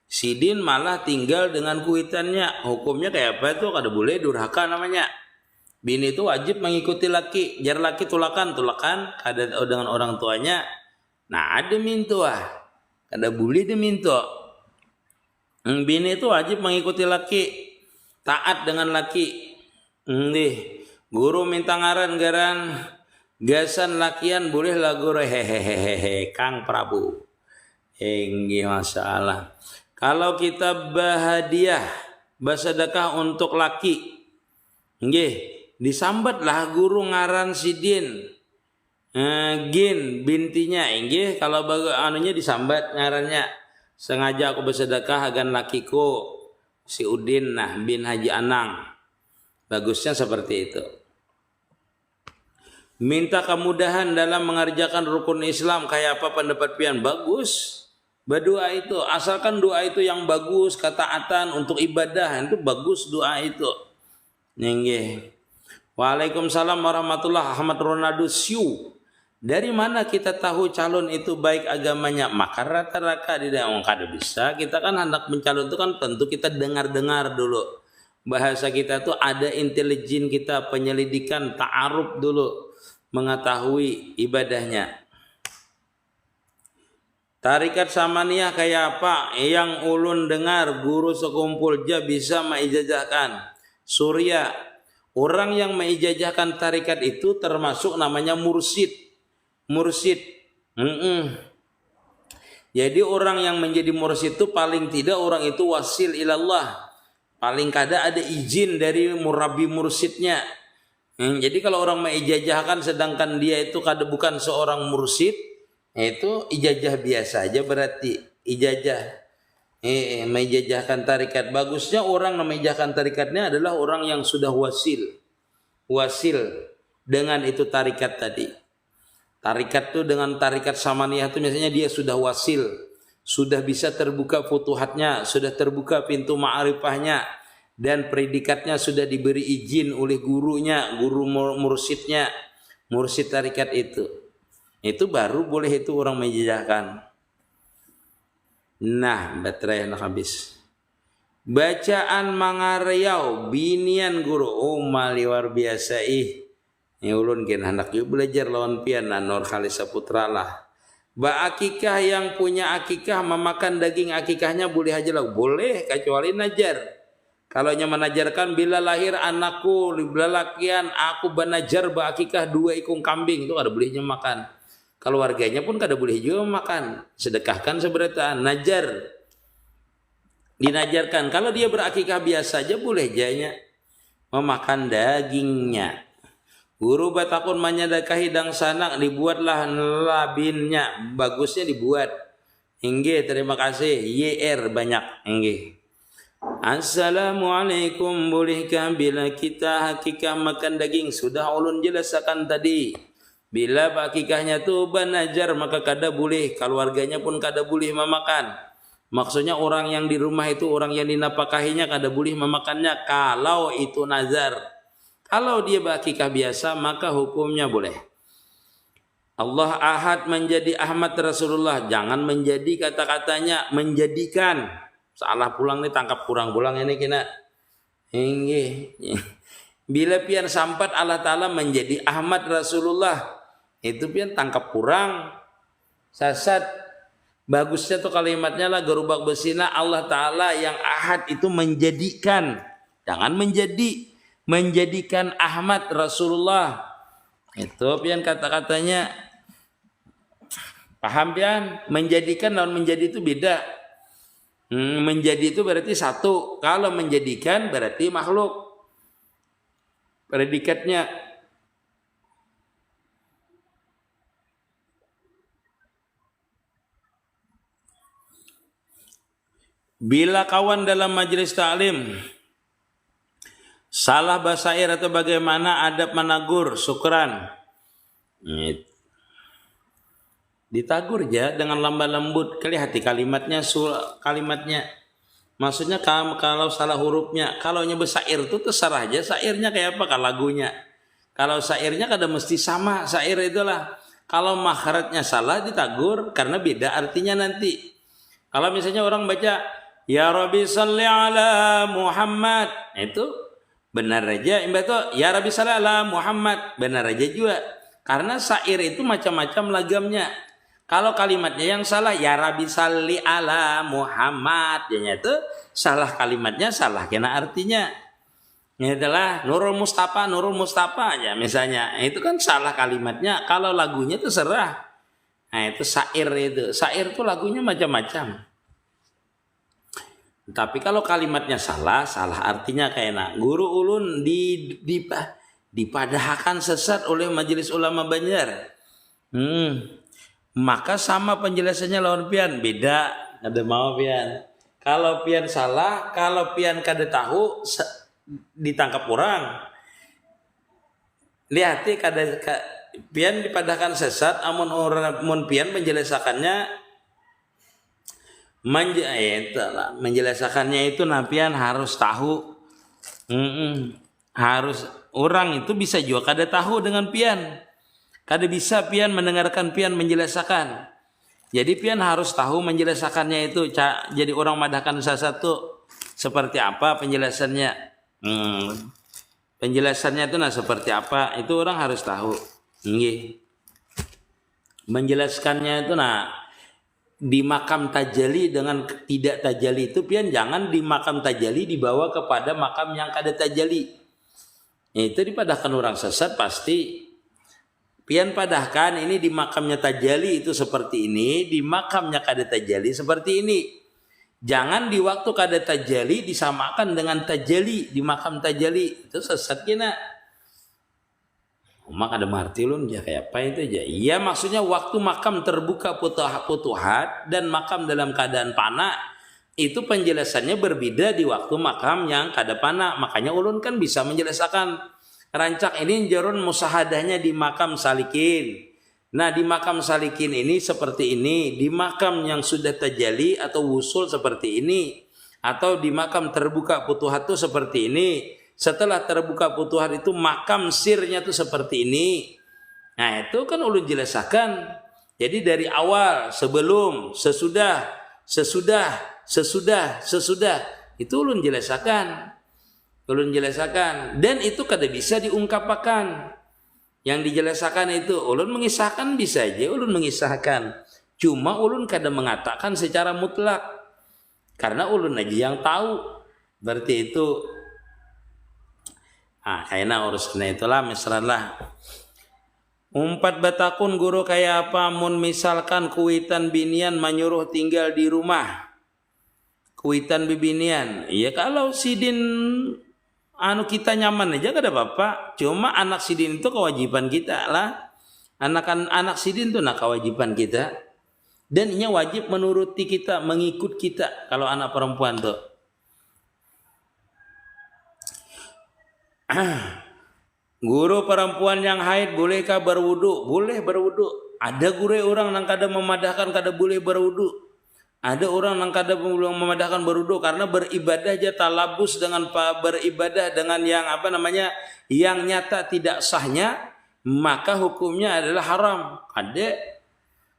Sidin malah tinggal dengan kuitannya. Hukumnya kayak apa itu? Kada boleh, durhaka namanya. Bini itu wajib mengikuti laki, jar laki tulakan kada dengan orang tuanya. Nah ada mintu kada boleh dimintu. Bini itu wajib mengikuti laki, taat dengan laki. Guru minta ngaran gasan lakian boleh lah guru, hehehe Kang Prabu. Masalah. Kalau kita bahadiah bersedekah untuk laki, disambatlah guru ngaran sidin. Gin bintinya, kalau anunya disambat ngarannya. Sengaja aku bersedekah agan lakiku si Udin bin Haji Anang. Bagusnya seperti itu. Minta kemudahan dalam mengerjakan rukun Islam. Kayak apa pendapat pian? Bagus. Berdoa itu, asalkan doa itu yang bagus, ketaatan untuk ibadah, itu bagus doa itu. Nggih. Waalaikumsalam warahmatullahi wabarakatuh. Ahmad Ronaldo Siu. Dari mana kita tahu calon itu baik agamanya? Maka rata-rata di dalam kada bisa. Kita kan hendak mencalon itu kan tentu kita dengar-dengar dulu. Bahasa kita tuh ada intelijen kita, penyelidikan, ta'aruf dulu, mengetahui ibadahnya. Tarikat Samaniyah kayak apa? Yang ulun dengar guru sekumpul ja bisa meijazahkan. Surya, orang yang meijazahkan tarikat itu termasuk namanya mursyid. Mursyid. Jadi orang yang menjadi mursyid itu paling tidak orang itu wasil ilallah. Paling kada ada izin dari murabi mursyidnya. Jadi kalau orang meijazahkan sedangkan dia itu kada bukan seorang mursyid, itu ijazah biasa aja berarti ijazah meijazahkan tarikat. Bagusnya orang meijazahkan tarikatnya adalah orang yang sudah wasil dengan itu tarikat tadi. Tarikat tuh dengan tarikat Samaniyah itu misalnya dia sudah wasil, sudah bisa terbuka futuhatnya, sudah terbuka pintu ma'rifahnya, dan predikatnya sudah diberi izin oleh gurunya, guru mursyidnya, mursyid tarikat itu baru boleh itu orang meijazahkan. Nah, baterai nak habis. Bacaan mangaryau binian guru. Oh, mali luar biasa ih. Ini ulun gen hendak yuk belajar lawan pian Nur Khalisa Putra lah. Ba akikah yang punya akikah memakan daging akikahnya boleh aja lah. Boleh kecuali najar. Kalau nya menajarkan bila lahir anakku lelakian aku banajar ba akikah 2 ikung kambing itu ada bolehnya makan. Keluarganya pun kada boleh juga makan. Sedekahkan seberataan, najar. Dinajarkan. Kalau dia berakikah biasa aja boleh janya memakan dagingnya. Guru batakun manyadakah hidang sanak dibuatlah labinnya. Bagusnya dibuat. Inggih, terima kasih. YR banyak. Inggih. Assalamualaikum, bolehkah bila kita hakikah makan daging? Sudah ulun jelaskan tadi. Bila akikahnya tu banajar maka kada boleh, keluarganya pun kada boleh memakan. Maksudnya orang yang di rumah itu, orang yang dinapakahinya kada boleh memakannya kalau itu nazar. Kalau dia akikah biasa maka hukumnya boleh. Allah Ahad menjadi Ahmad Rasulullah, jangan menjadi kata-katanya menjadikan. Salah pulang nih, tangkap kurang pulang ini kena. Inggih. Bila pian sampat Allah Ta'ala menjadi Ahmad Rasulullah, itu pian tangkap kurang, sasat. Bagusnya tuh kalimatnya lah gerubak besina Allah Ta'ala yang Ahad itu menjadikan, jangan menjadikan Ahmad Rasulullah. Itu pian kata-katanya. Paham pian? Menjadikan dan menjadi itu beda. Menjadi itu berarti satu, kalau menjadikan berarti makhluk. Predikatnya. Bila kawan dalam majelis taklim salah basair atau bagaimana adab menagur, syukran. Ditagur aja dengan lemah lembut, kelihati kalimatnya, maksudnya kalau salah hurufnya, kalau nya basair itu terserah aja sairnya kayak apa kan lagunya. Kalau sairnya kada mesti sama sair itulah. Kalau makhrajnya salah ditagur karena beda artinya nanti. Kalau misalnya orang baca ya Rabbi salli ala Muhammad, itu benar aja. Itu ya Rabbi salli ala Muhammad, benar aja juga. Karena syair itu macam-macam lagamnya. Kalau kalimatnya yang salah ya Rabbi salli ala Muhammad, itu salah kalimatnya, salah kena artinya. Ini adalah Nurul Mustafa aja misalnya. Itu kan salah kalimatnya. Kalau lagunya terserah. Nah itu syair itu. Syair itu lagunya macam-macam. Tapi kalau kalimatnya salah artinya kayak guru ulun dipadahkan sesat oleh Majelis Ulama Banjar. Maka sama penjelasannya lawan pian beda. Ada mau pian. Kalau pian salah, kalau pian kada tahu ditangkap orang. Lihat kada pian dipadahkan sesat amun orang mun pian menjelasakannya menjelasakannya itu napian harus tahu. Harus orang itu bisa juga kada tahu dengan pian. Kada bisa pian mendengarkan pian menjelaskan. Jadi pian harus tahu menjelaskannya itu. Jadi orang madahkan satu seperti apa penjelasannya. Penjelasannya itu seperti apa itu orang harus tahu. Menjelaskannya itu di makam tajali dengan tidak tajali itu pian jangan di makam tajali dibawa kepada makam yang kada tajali. Itu dipadahkan orang sesat pasti pian padahkan ini di makamnya tajali itu seperti ini, di makamnya kada tajali seperti ini. Jangan di waktu kada tajali disamakan dengan tajali di makam tajali. Itu sesat kena. Mak ada marti lun ya kayak apa itu aja. Iya maksudnya waktu makam terbuka putuhat dan makam dalam keadaan pana itu penjelasannya berbeda di waktu makam yang kada pana. Makanya ulun kan bisa menjelaskan. Rancak ini jarun musahadahnya di makam salikin. Nah di makam salikin ini seperti ini. Di makam yang sudah tajali atau wusul seperti ini. Atau di makam terbuka putuhat itu seperti ini. Setelah terbuka putuhat itu makam sirnya itu seperti ini. Nah itu kan ulun jelaskan. Jadi dari awal, sebelum, sesudah. Itu ulun jelaskan. Dan itu kada bisa diungkapkan. Yang dijelaskan itu ulun mengisahkan bisa aja ulun mengisahkan. Cuma ulun kada mengatakan secara mutlak. Karena ulun aja yang tahu. Berarti itu kayaknya urusnya itulah misalnya. Umpat batakun guru kayak apa mun misalkan kuitan binian menyuruh tinggal di rumah. Kuitan bibinian. Iya kalau sidin kita nyaman aja gak ada apa-apa. Cuma anak sidin itu kewajiban kita lah. Anak sidin itu kewajiban kita. Dan ini wajib menuruti kita, mengikut kita. Kalau anak perempuan tuh. Guru perempuan yang haid bolehkah berwudu? Boleh berwudu. Ada guru orang yang kada memadahkan kada boleh berwudu. Ada orang yang kada belum memadahkan berwudu karena beribadah aja talabus dengan beribadah dengan yang yang nyata tidak sahnya, maka hukumnya adalah haram. Ada.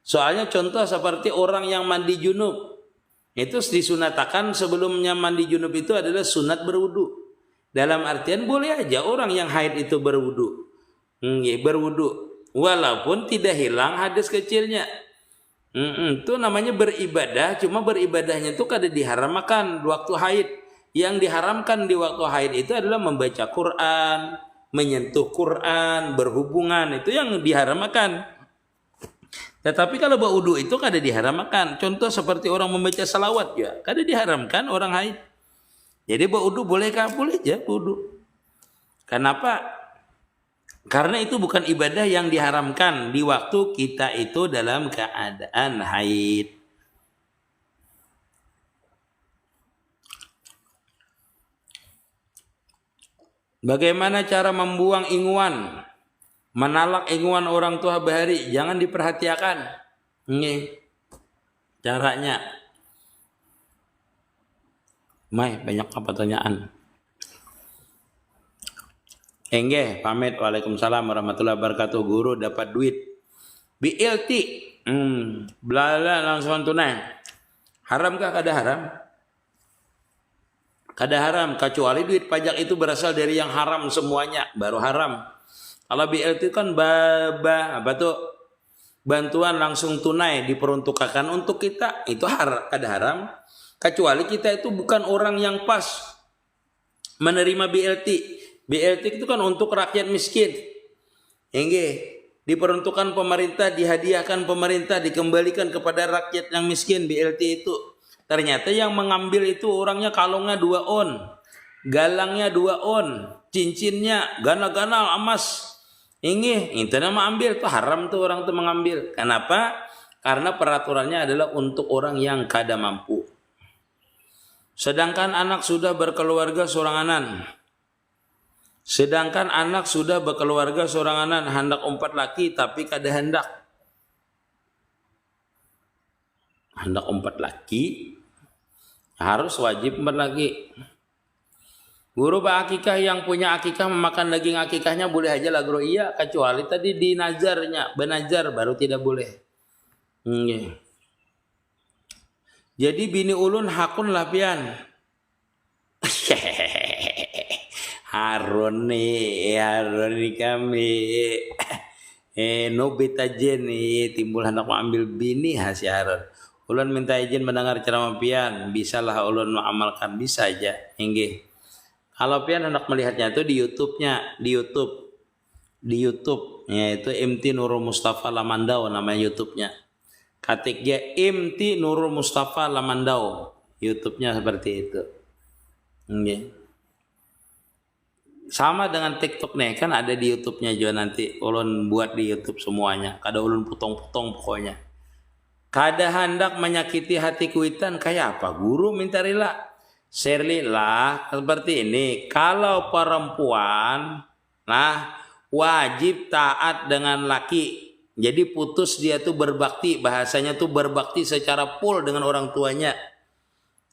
Soalnya contoh seperti orang yang mandi junub. Itu disunatakan sebelumnya mandi junub itu adalah sunat berwudu. Dalam artian boleh aja orang yang haid itu berwudu. Berwudu walaupun tidak hilang hadas kecilnya. Itu namanya beribadah, cuma beribadahnya itu kada diharamkan waktu haid. Yang diharamkan di waktu haid itu adalah membaca Quran, menyentuh Quran, berhubungan, itu yang diharamkan. Tetapi kalau berwudu itu kada diharamkan. Contoh seperti orang membaca salawat ya, kada diharamkan orang haid. Jadi berwudu bolehkah? Boleh aja wudu. Kenapa? Karena itu bukan ibadah yang diharamkan di waktu kita itu dalam keadaan haid. Bagaimana cara membuang inguan? Menalak inguan orang tua bahari. Jangan diperhatikan. Ini caranya. Banyak pertanyaan. Enggeh, pamit. Waalaikumsalam warahmatullahi wabarakatuh. Guru dapat duit BLT. Belala langsung tunai. Haramkah? Kada haram. Kada haram. Kecuali duit pajak itu berasal dari yang haram semuanya. Baru haram. Kalau BLT kan bantuan langsung tunai diperuntukkan untuk kita. Itu kada haram. Kecuali kita itu bukan orang yang pas menerima BLT. BLT itu kan untuk rakyat miskin. Diperuntukkan pemerintah, dihadiahkan pemerintah, dikembalikan kepada rakyat yang miskin BLT itu. Ternyata yang mengambil itu orangnya kalungnya 2 on, galangnya 2 on, cincinnya gana-gana emas. Itu nama ambil tuh haram tuh orang tuh mengambil. Kenapa? Karena peraturannya adalah untuk orang yang kada mampu. Sedangkan anak sudah berkeluarga soranganan. Sedangkan anak sudah berkeluarga seorang anak hendak 4 laki tapi kada hendak 4 laki harus wajib 4 laki. Guru akikah yang punya akikah memakan daging akikahnya boleh aja lah guru. Iya, kecuali tadi di nazarnya, benazar baru tidak boleh. Jadi bini ulun hakun lah pian. Harun nih kami. Nobit aja nih timbul hendak mau ambil bini si Harun. Ulun minta izin mendengar ceramah pian, bisalah ulun mengamalkan, bisa aja. Inggih. Kalau pian hendak melihatnya itu di YouTube, yaitu MT Nurul Mustafa Lamandau namanya YouTube-nya. Ketik dia MT Nurul Mustafa Lamandau, YouTube-nya seperti itu. Okay. Sama dengan TikTok nih, kan ada di YouTube-nya juga, nanti ulun buat di YouTube semuanya. Kada ulun potong-potong pokoknya. Kada hendak menyakiti hati kuitan kayak apa? Guru minta rela. Shirley lah seperti ini. Kalau perempuan wajib taat dengan laki. Jadi putus dia tuh berbakti, bahasanya tuh berbakti secara full dengan orang tuanya.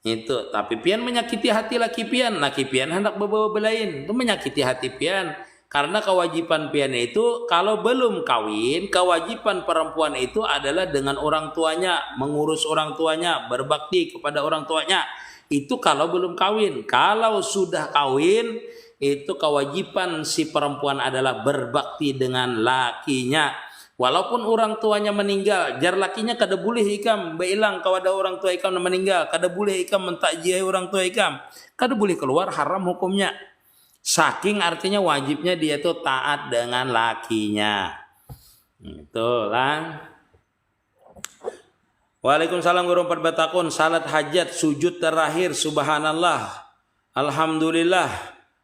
Itu, tapi pian menyakiti hati laki pian hendak bawa belain. Itu menyakiti hati pian. Karena kewajiban pian itu kalau belum kawin, kewajiban perempuan itu adalah dengan orang tuanya, mengurus orang tuanya, berbakti kepada orang tuanya. Itu kalau belum kawin. Kalau sudah kawin, itu kewajiban si perempuan adalah berbakti dengan lakinya. Walaupun orang tuanya meninggal, jar lakinya kada boleh ikam beilang kalau ada orang tua ikam meninggal, kada boleh ikam mentakjiah orang tua ikam, kada boleh keluar, haram hukumnya. Saking artinya wajibnya dia tuh taat dengan lakinya. Itulah. Waalaikumsalam guru 4 batakun. Salat hajat sujud terakhir subhanallah alhamdulillah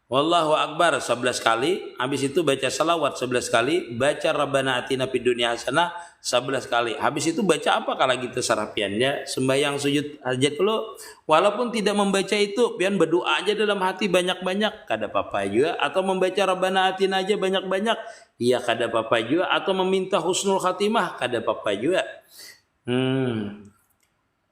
wallahu akbar 11 kali. Habis itu baca salawat 11 kali, baca rabbana atina fid dunya hasanah 11 kali. Habis itu baca apa kalau gitu sarapiannya? Sembahyang sujud hajat dulu. Walaupun tidak membaca itu, pian berdoa aja dalam hati banyak-banyak, kada apa-apa juga. Atau membaca rabbana atina aja banyak-banyak, iya kada apa-apa juga. Atau meminta husnul khatimah, kada apa-apa juga.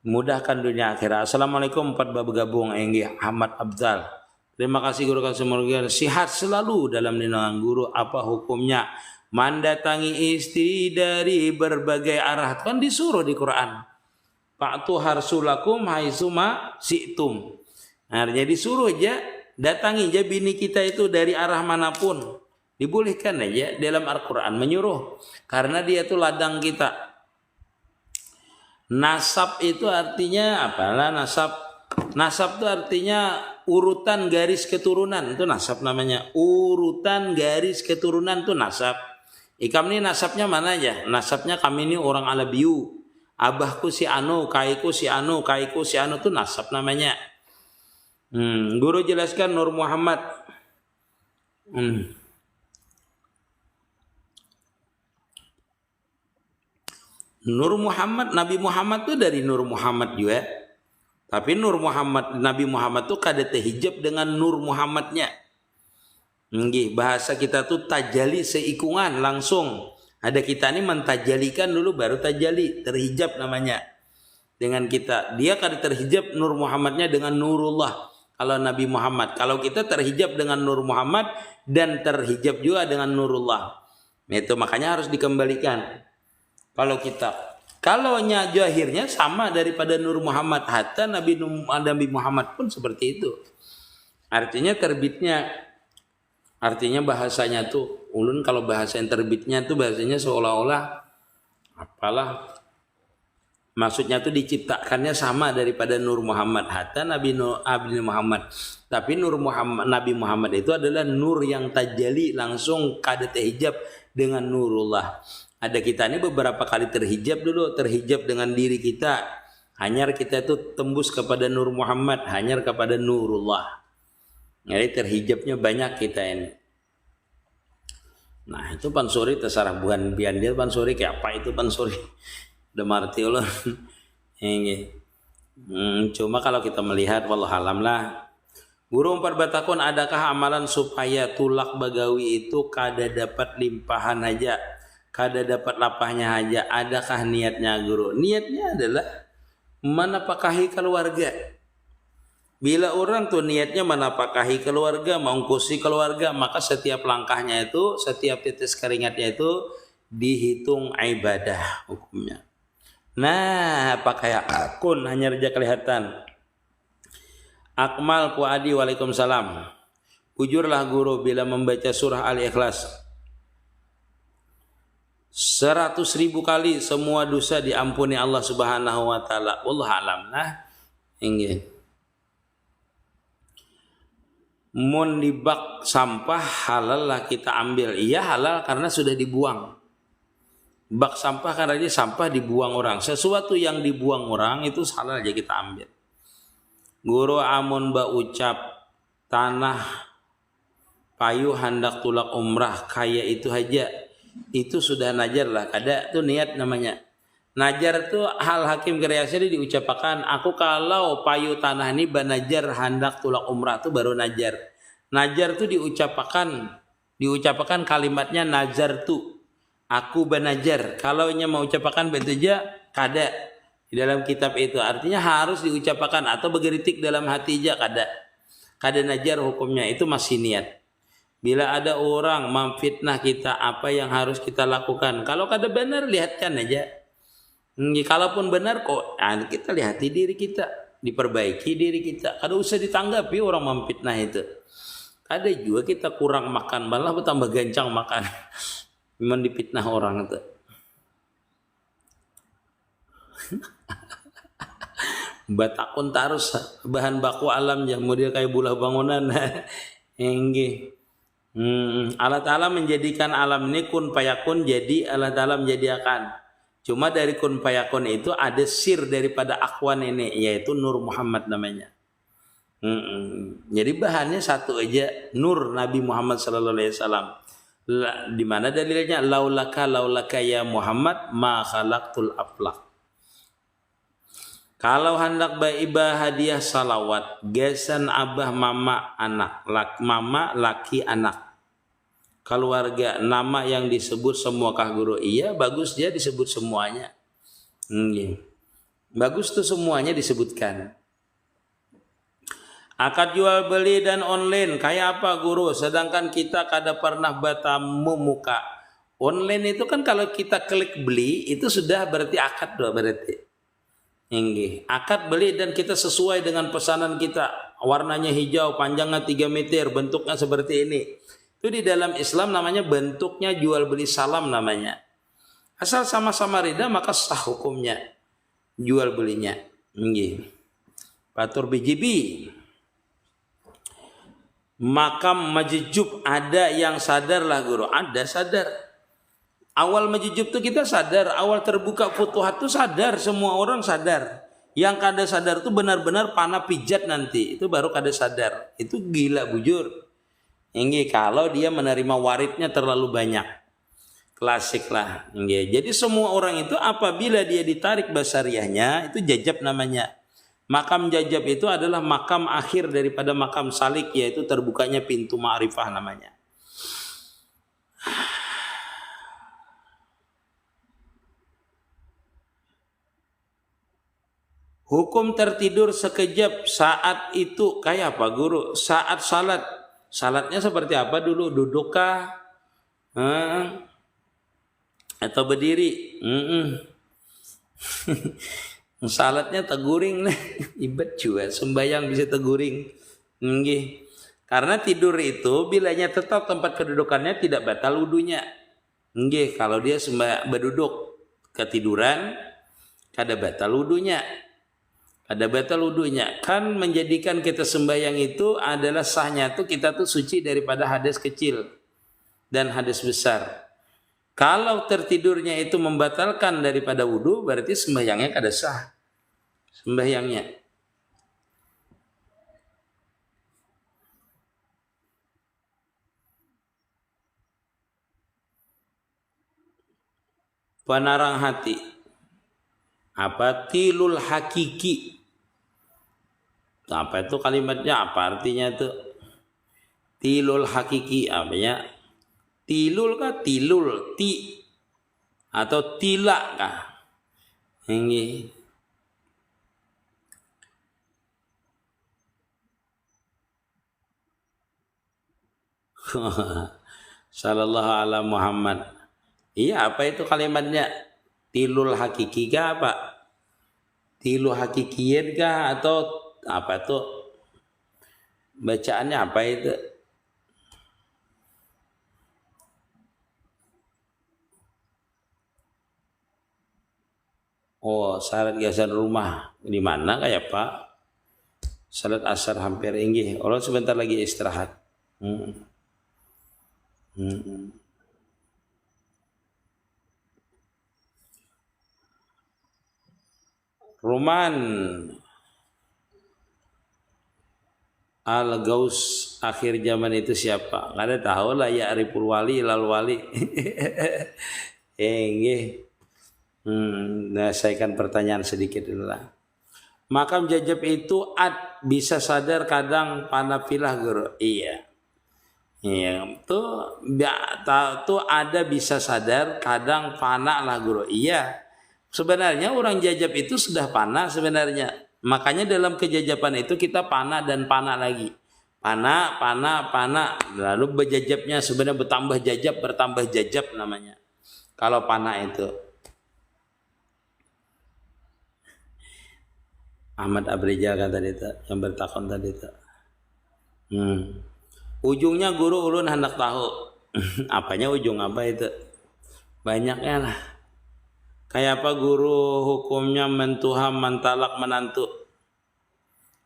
Mudahkan dunia akhirat. Assalamualaikum 4 bergabung enggih Ahmad Abdal. Terima kasih guru, semoga sehat selalu dalam lindungan guru. Apa hukumnya mendatangi istri dari berbagai arah? Kan disuruh di Quran. Fa'tu harsulakum haitsuma si'tum. Artinya disuruh aja datangi aja bini kita itu dari arah manapun. Dibolehkan aja dalam Al-Quran menyuruh. Karena dia itu ladang kita. Nasab itu artinya apalah nasab? Nasab itu artinya urutan garis keturunan, itu nasab namanya. Urutan garis keturunan itu nasab. Ikam ini nasabnya mana aja? Nasabnya kami ini orang Alabiu. Abahku si anu, kaiku si anu, kaiku si anu itu nasab namanya. Guru jelaskan Nur Muhammad. Nur Muhammad, Nabi Muhammad tuh dari Nur Muhammad juga. Tapi Nur Muhammad, Nabi Muhammad tuh kada terhijab dengan Nur Muhammadnya. Nggih, bahasa kita tuh tajali seikungan langsung. Ada kita ini mentajalikan dulu baru tajali, terhijab namanya. Dengan kita, dia kada terhijab Nur Muhammadnya dengan Nurullah. Kalau Nabi Muhammad, kalau kita terhijab dengan Nur Muhammad dan terhijab juga dengan Nurullah. Itu makanya harus dikembalikan. Kalau zahirnya sama daripada Nur Muhammad, hatta Nabi Muhammad pun seperti itu. Artinya terbitnya, artinya bahasanya tuh ulun kalau bahasa yang terbitnya tuh bahasanya seolah-olah apalah, maksudnya tuh diciptakannya sama daripada Nur Muhammad, hatta Nabi Muhammad. Tapi Nur Muhammad, Nabi Muhammad itu adalah nur yang tajali langsung kada terhijab dengan Nurullah. Ada kita ini beberapa kali terhijab dulu, terhijab dengan diri kita. Hanyar kita itu tembus kepada Nur Muhammad, hanyar kepada Nurullah. Jadi terhijabnya banyak kita ini. Nah itu pansuri terserah bukan bian dia pansuri kayak apa itu pansuri. Udah marti ulun. Cuma kalau kita melihat wallahualam lah. Guru umpar batakun, adakah amalan supaya tulak bagawi itu kada dapat limpahan aja, kada dapat lapahnya aja? Adakah niatnya guru? Niatnya adalah menapakahi keluarga. Bila orang tuh niatnya menapakahi keluarga, mengungkusi keluarga, maka setiap langkahnya itu, setiap tetes keringatnya itu dihitung ibadah hukumnya. Nah, pakai akun hanya saja kelihatan. Akmal Puadi, waalaikumsalam. Ujurlah guru bila membaca surah Al-Ikhlas 100.000 kali semua dosa diampuni Allah Subhanahu wa taala. Wallahu alam. Nah, ini mun di bak sampah halal lah kita ambil. Iya halal karena sudah dibuang. Bak sampah karena dia sampah dibuang orang. Sesuatu yang dibuang orang itu halal aja kita ambil. Guru amun ba ucap tanah payu hendak tulak umrah kaya itu aja, itu sudah najar lah, kada tuh niat namanya. Najar tuh hal hakim kreasi diucapkan, aku kalau payu tanah ini banajar hendak tulak umrah tuh baru najar. Najar tuh diucapkan kalimatnya nazar tuh, aku banajar. Kalau nya mau ucapkan betul aja kada. Di dalam kitab itu artinya harus diucapkan atau bergeritik dalam hati aja kada najar hukumnya, itu masih niat. Bila ada orang memfitnah kita, apa yang harus kita lakukan? Kalau kada benar lihatkan aja. Kalaupun benar kok kita lihati diri kita, diperbaiki diri kita. Kada usah ditanggapi orang memfitnah itu. Kada juga kita kurang makan, malah bertambah gancang makan. Memang dipitnah orang itu. Batakun tarus bahan baku alam yang model kayak bulah bangunan. Enggih. Allah Ta'ala menjadikan alam ini kun payakun, jadi Allah Ta'ala menjadikan. Cuma dari kun payakun itu ada sir daripada akwan ini, yaitu Nur Muhammad namanya. Jadi bahannya satu aja, Nur Nabi Muhammad sallallahu alaihi wasallam. Di mana dalilnya? Laulaka ya Muhammad ma khalaqtul aflaq. Kalau hendak baibah hadiah salawat, gesan abah mama anak, mama laki anak, keluarga, nama yang disebut semua kah guru? Iya, bagus dia disebut semuanya. Bagus tuh semuanya disebutkan. Akad jual beli dan online kayak apa guru? Sedangkan kita kada pernah bertamu muka. Online itu kan kalau kita klik beli itu sudah berarti akad doa berarti. Akad beli dan kita sesuai dengan pesanan kita, warnanya hijau, panjangnya 3 meter, bentuknya seperti ini. Itu di dalam Islam namanya bentuknya jual beli salam namanya. Asal sama-sama rida maka sah hukumnya jual belinya. Patur bijibi. Makam majejub ada yang sadar lah guru, ada sadar. Awal majujub tuh kita sadar, awal terbuka futuhat tuh sadar, semua orang sadar. Yang kada sadar tuh benar-benar panah pijat nanti, itu baru kada sadar. Itu gila bujur. Ini kalau dia menerima waridnya terlalu banyak. Klasik lah. Jadi semua orang itu apabila dia ditarik basariahnya, itu jajab namanya. Makam jajab itu adalah makam akhir daripada makam salik, yaitu terbukanya pintu ma'rifah namanya. Hukum tertidur sekejap saat itu kayak apa guru? Saat salat. Salatnya seperti apa dulu? Dudukkah? Atau berdiri? Salatnya teguring nih. Ibad juga sembayang bisa teguring. Karena tidur itu bilanya tetap tempat kedudukannya tidak batal wudunya. Kalau dia berduduk ketiduran kada batal wudunya. Ada batal wudunya. Kan menjadikan kita sembahyang itu adalah sahnya tuh kita tuh suci daripada hadas kecil dan hadas besar. Kalau tertidurnya itu membatalkan daripada wudu, berarti sembahyangnya kada sah. Sembahyangnya. Penarang hati. Apa tilul hakiki? Apa itu kalimatnya? Apa artinya itu? Tilul hakiki apa ya? Tilul kah? Tilul, atau tilak kah? Ini Sallallahu ala Muhammad. Iya, apa itu kalimatnya? Tilul hakiki kah apa? Tilu hakikiyin kah atau apa itu? Bacaannya apa itu? Oh, salat gasan rumah. Di mana kayak Pak? Salat asar hampir inggih. Allah sebentar lagi istirahat. Roman Al-Gaus akhir zaman itu siapa? Nggak ada tahu lah ya, Ariful Wali lal wali. Nggih. Nah, saya kan pertanyaan sedikit dulu lah. Makam jajab itu bisa sadar kadang panapilah guru. Iya. Iya, tuh ada bisa sadar kadang pana lah guru. Iya. Sebenarnya orang jajab itu sudah pana sebenarnya. Makanya dalam kejajapan itu kita pana dan pana lagi. Pana. Lalu berjajabnya sebenarnya bertambah jajab namanya. Kalau pana itu. Ahmad Abrijal kata itu yang bertakon tadi itu. Ujungnya guru ulun hendak tahu. Apanya ujung apa itu? Banyaknya lah. Kayak apa guru hukumnya mentuha mentalak menantu?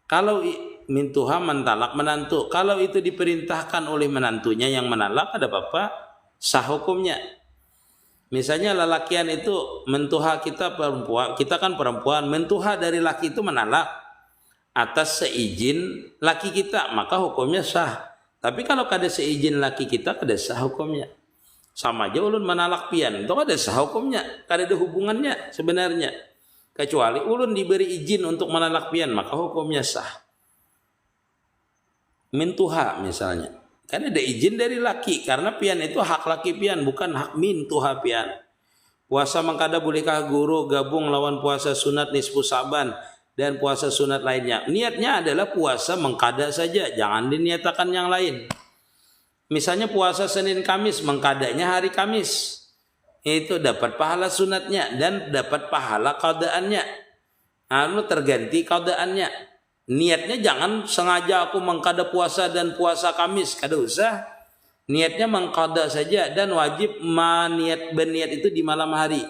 Kalau mintuha mentalak menantu, kalau itu diperintahkan oleh menantunya yang menalak ada apa? Sah hukumnya. Misalnya lelakian itu mentuha kita perempuan, kita kan perempuan, mentuha dari laki itu menalak atas seizin laki kita, maka hukumnya sah. Tapi kalau kada seizin laki kita, kada sah hukumnya. Sama aja ulun menalak pian, itu kada sah hukumnya, kada ada hubungannya sebenarnya. Kecuali ulun diberi izin untuk menalak pian, maka hukumnya sah. Mentuha misalnya, kan ada izin dari laki, karena pian itu hak laki pian, bukan hak mintuha pian. Puasa mengkada bolehkah guru gabung lawan puasa sunat nisfu Saban dan puasa sunat lainnya? Niatnya adalah puasa mengkada saja, jangan diniatakan yang lain. Misalnya puasa Senin Kamis, mengkadanya hari Kamis, itu dapat pahala sunatnya dan dapat pahala qadaannya. Lalu terganti qadaannya. Niatnya jangan sengaja aku mengkada puasa dan puasa Kamis, kada usah. Niatnya mengkada saja dan wajib berniat itu di malam hari.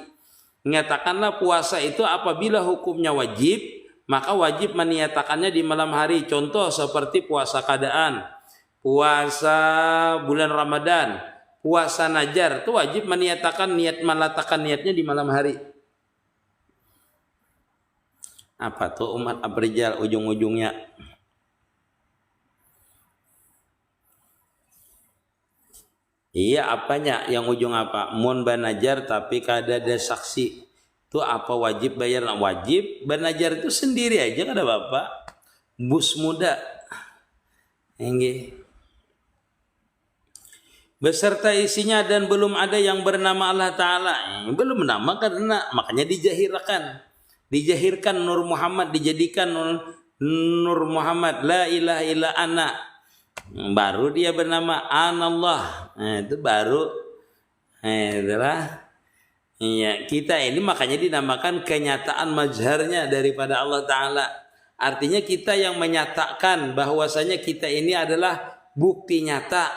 Nyatakanlah puasa itu apabila hukumnya wajib, maka wajib meniatakannya di malam hari. Contoh seperti puasa qadaan, puasa bulan Ramadan, puasa Najar, itu wajib meletakkan niatnya di malam hari. Apa tuh umat Abrijal ujung-ujungnya? Iya, apanya? Yang ujung apa? Mun banajar tapi kada ada saksi. Itu apa wajib bayar? Wajib banajar itu sendiri aja kada bapak. Bus muda. Nggih. Beserta isinya dan belum ada yang bernama Allah Ta'ala. Belum nama karena makanya dijahirkan Nur Muhammad, dijadikan Nur Muhammad, la ilaha illa ana, baru dia bernama Anallah. Nah, itu baru itulah. Iya, kita ini makanya dinamakan kenyataan mazharnya daripada Allah Ta'ala. Artinya kita yang menyatakan bahwasanya kita ini adalah bukti nyata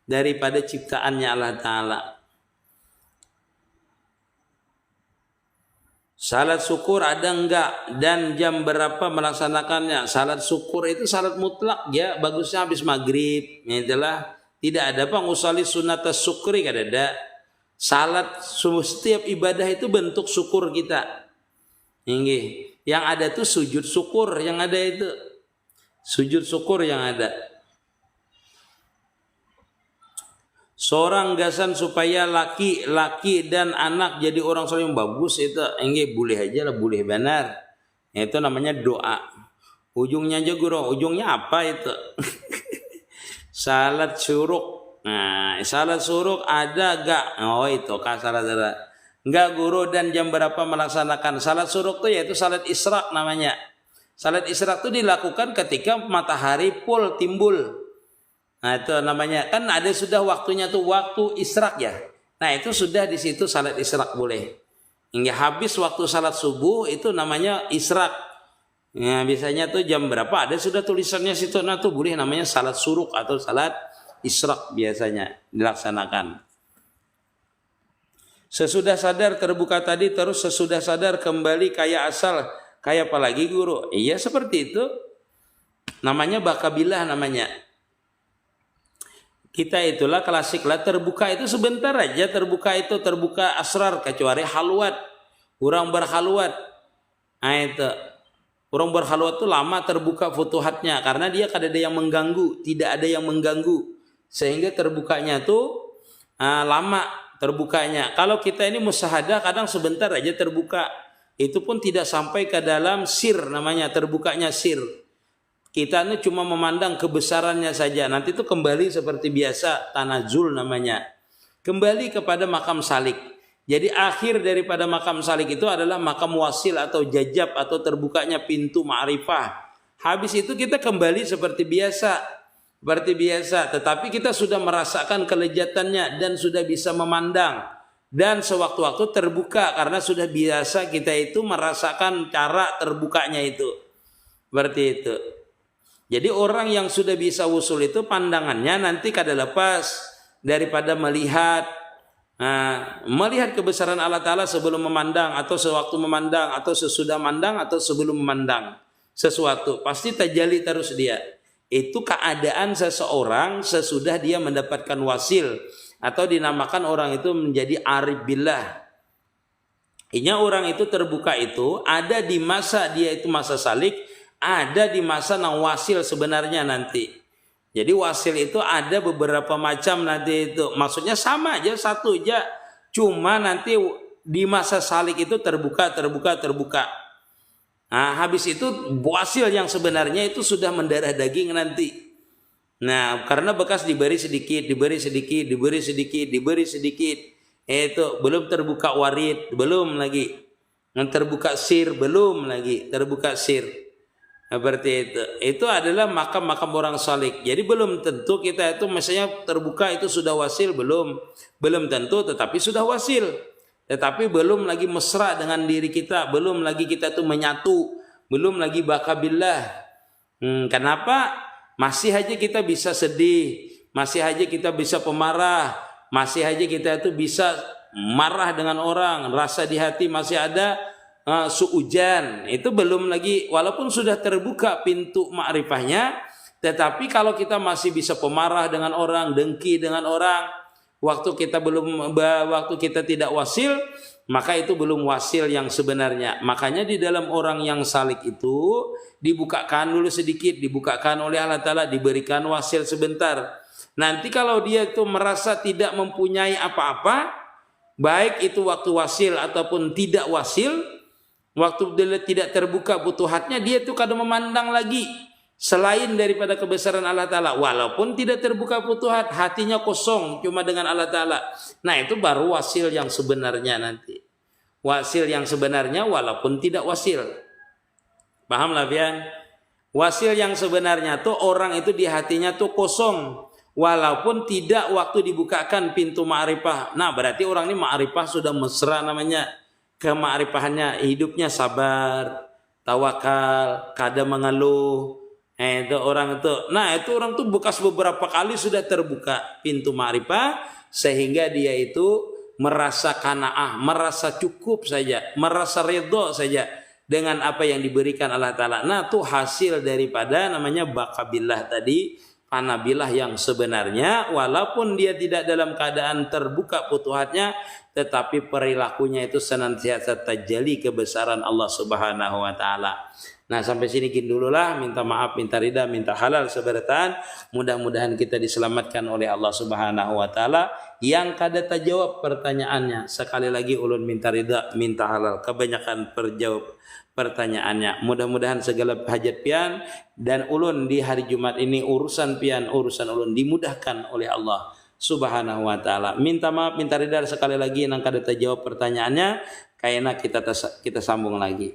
daripada ciptaannya Allah Ta'ala. Salat syukur ada enggak dan jam berapa melaksanakannya? Salat syukur itu salat mutlak ya, bagusnya habis maghrib. Itulah tidak ada usolli sunat syukri, kada ada. Salat setiap ibadah itu bentuk syukur kita. Yang ada tuh sujud syukur, yang ada itu sujud syukur yang ada. Seorang gasan supaya laki dan anak jadi orang soleh yang bagus itu, boleh aja lah, boleh benar. Itu namanya doa. Ujungnya aja guru, ujungnya apa itu? Salat syuruk. Nah, salat syuruk ada gak? Oh itu salat. Enggak guru, dan jam berapa melaksanakan salat syuruk itu? Yaitu salat isyraq namanya. Salat isyraq itu dilakukan ketika matahari full timbul. Nah itu namanya, kan ada sudah waktunya tuh, waktu isyraq ya. Nah itu sudah di situ salat isyraq boleh. Hingga habis waktu salat subuh itu namanya isyraq. Ya, biasanya tuh jam berapa ada sudah tulisannya situ, nah tuh boleh namanya salat syuruk atau salat isyraq biasanya dilaksanakan. Sesudah sadar terbuka tadi, terus sesudah sadar kembali kayak asal. Kayak apa lagi guru? Iya seperti itu. Namanya bakabilah namanya. Kita itulah klasiklah terbuka itu sebentar aja, terbuka asrar, kecuali halwat. Orang berhalwat. Nah itu. Orang berhalwat itu lama terbuka futuhatnya karena dia kada ada yang mengganggu, tidak ada yang mengganggu. Sehingga terbukanya tuh lama terbukanya. Kalau kita ini musyahadah kadang sebentar aja terbuka. Itu pun tidak sampai ke dalam sir namanya, terbukanya sir. Kita ini cuma memandang kebesarannya saja. Nanti itu kembali seperti biasa, tanazul namanya. Kembali kepada makam salik. Jadi akhir daripada makam salik itu adalah makam wasil atau jajab atau terbukanya pintu ma'rifah. Habis itu kita kembali seperti biasa. Seperti biasa. Tetapi kita sudah merasakan kelezatannya dan sudah bisa memandang. Dan sewaktu-waktu terbuka karena sudah biasa kita itu merasakan cara terbukanya itu. Seperti itu. Jadi orang yang sudah bisa usul itu pandangannya nanti kada lepas daripada melihat kebesaran Allah Ta'ala sebelum memandang atau sewaktu memandang atau sesudah memandang atau sebelum memandang sesuatu. Pasti terjali terus dia. Itu keadaan seseorang sesudah dia mendapatkan wasil atau dinamakan orang itu menjadi arif billah. Artinya orang itu terbuka itu ada di masa dia itu masa salik, ada di masa wasil sebenarnya nanti. Jadi wasil itu ada beberapa macam nanti itu. Maksudnya sama aja, satu aja. Cuma nanti di masa salik itu terbuka. Nah, habis itu wasil yang sebenarnya itu sudah mendarah daging nanti. Nah, karena bekas diberi sedikit. Itu belum terbuka warid, belum lagi. Yang terbuka sir, belum lagi. Terbuka sir. Seperti itu adalah makam-makam orang salik. Jadi belum tentu kita itu misalnya terbuka itu sudah wasil, belum tentu, tetapi sudah wasil. Tetapi belum lagi mesra dengan diri kita, belum lagi kita itu menyatu, belum lagi bakabillah. Kenapa? Masih aja kita bisa sedih, masih aja kita bisa pemarah, masih aja kita itu bisa marah dengan orang, rasa di hati masih ada. Suujan itu belum lagi, walaupun sudah terbuka pintu ma'rifahnya, tetapi kalau kita masih bisa pemarah dengan orang, dengki dengan orang, waktu kita tidak wasil, maka itu belum wasil yang sebenarnya. Makanya di dalam orang yang salik itu dibukakan dulu sedikit, dibukakan oleh Allah Ta'ala, diberikan wasil sebentar. Nanti kalau dia itu merasa tidak mempunyai apa-apa, baik itu waktu wasil ataupun tidak wasil, waktu dia tidak terbuka futuhatnya, dia itu kadang memandang lagi selain daripada kebesaran Allah Ta'ala. Walaupun tidak terbuka futuhat, hatinya kosong cuma dengan Allah Ta'ala. Nah itu baru wasil yang sebenarnya nanti. Wasil yang sebenarnya walaupun tidak wasil. Paham lah Fian? Wasil yang sebenarnya tuh orang itu di hatinya tuh kosong. Walaupun tidak waktu dibukakan pintu ma'rifah. Nah berarti orang ini ma'rifah sudah mesra namanya. Kema'rifahannya, hidupnya sabar, tawakal, kada mengeluh. Itu orang itu. Nah, itu orang tuh bekas beberapa kali sudah terbuka pintu ma'rifah sehingga dia itu merasa qanaah, merasa cukup saja, merasa ridho saja dengan apa yang diberikan Allah Ta'ala. Nah, itu hasil daripada namanya bakabillah tadi, panabilah yang sebenarnya, walaupun dia tidak dalam keadaan terbuka futuhatnya, tetapi perilakunya itu senantiasa terjadi kebesaran Allah Subhanahu wa Ta'ala. Nah sampai sini gini dulu lah, minta maaf, minta ridha, minta halal seberatan. Mudah-mudahan kita diselamatkan oleh Allah Subhanahu wa Ta'ala. yang kada terjawab pertanyaannya. Sekali lagi ulun minta ridha, minta halal. Kebanyakan perjawab pertanyaannya. Mudah-mudahan segala hajat pian dan ulun di hari Jumat ini urusan pian, urusan ulun dimudahkan oleh Allah Subhanahu wa taala. Minta maaf, minta ridha sekali lagi nang kada terjawab pertanyaannya. Kayaknya kita sambung lagi.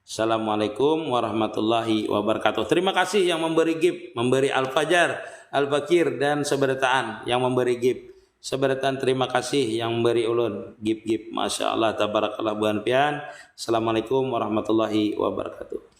Assalamualaikum warahmatullahi wabarakatuh. Terima kasih yang memberi gift, memberi Al-Fajar, Al-Bakir dan seberataan yang memberi gift. Seberataan terima kasih yang memberi ulun gift. Masya Allah tabarakallah buan pian. Assalamualaikum warahmatullahi wabarakatuh.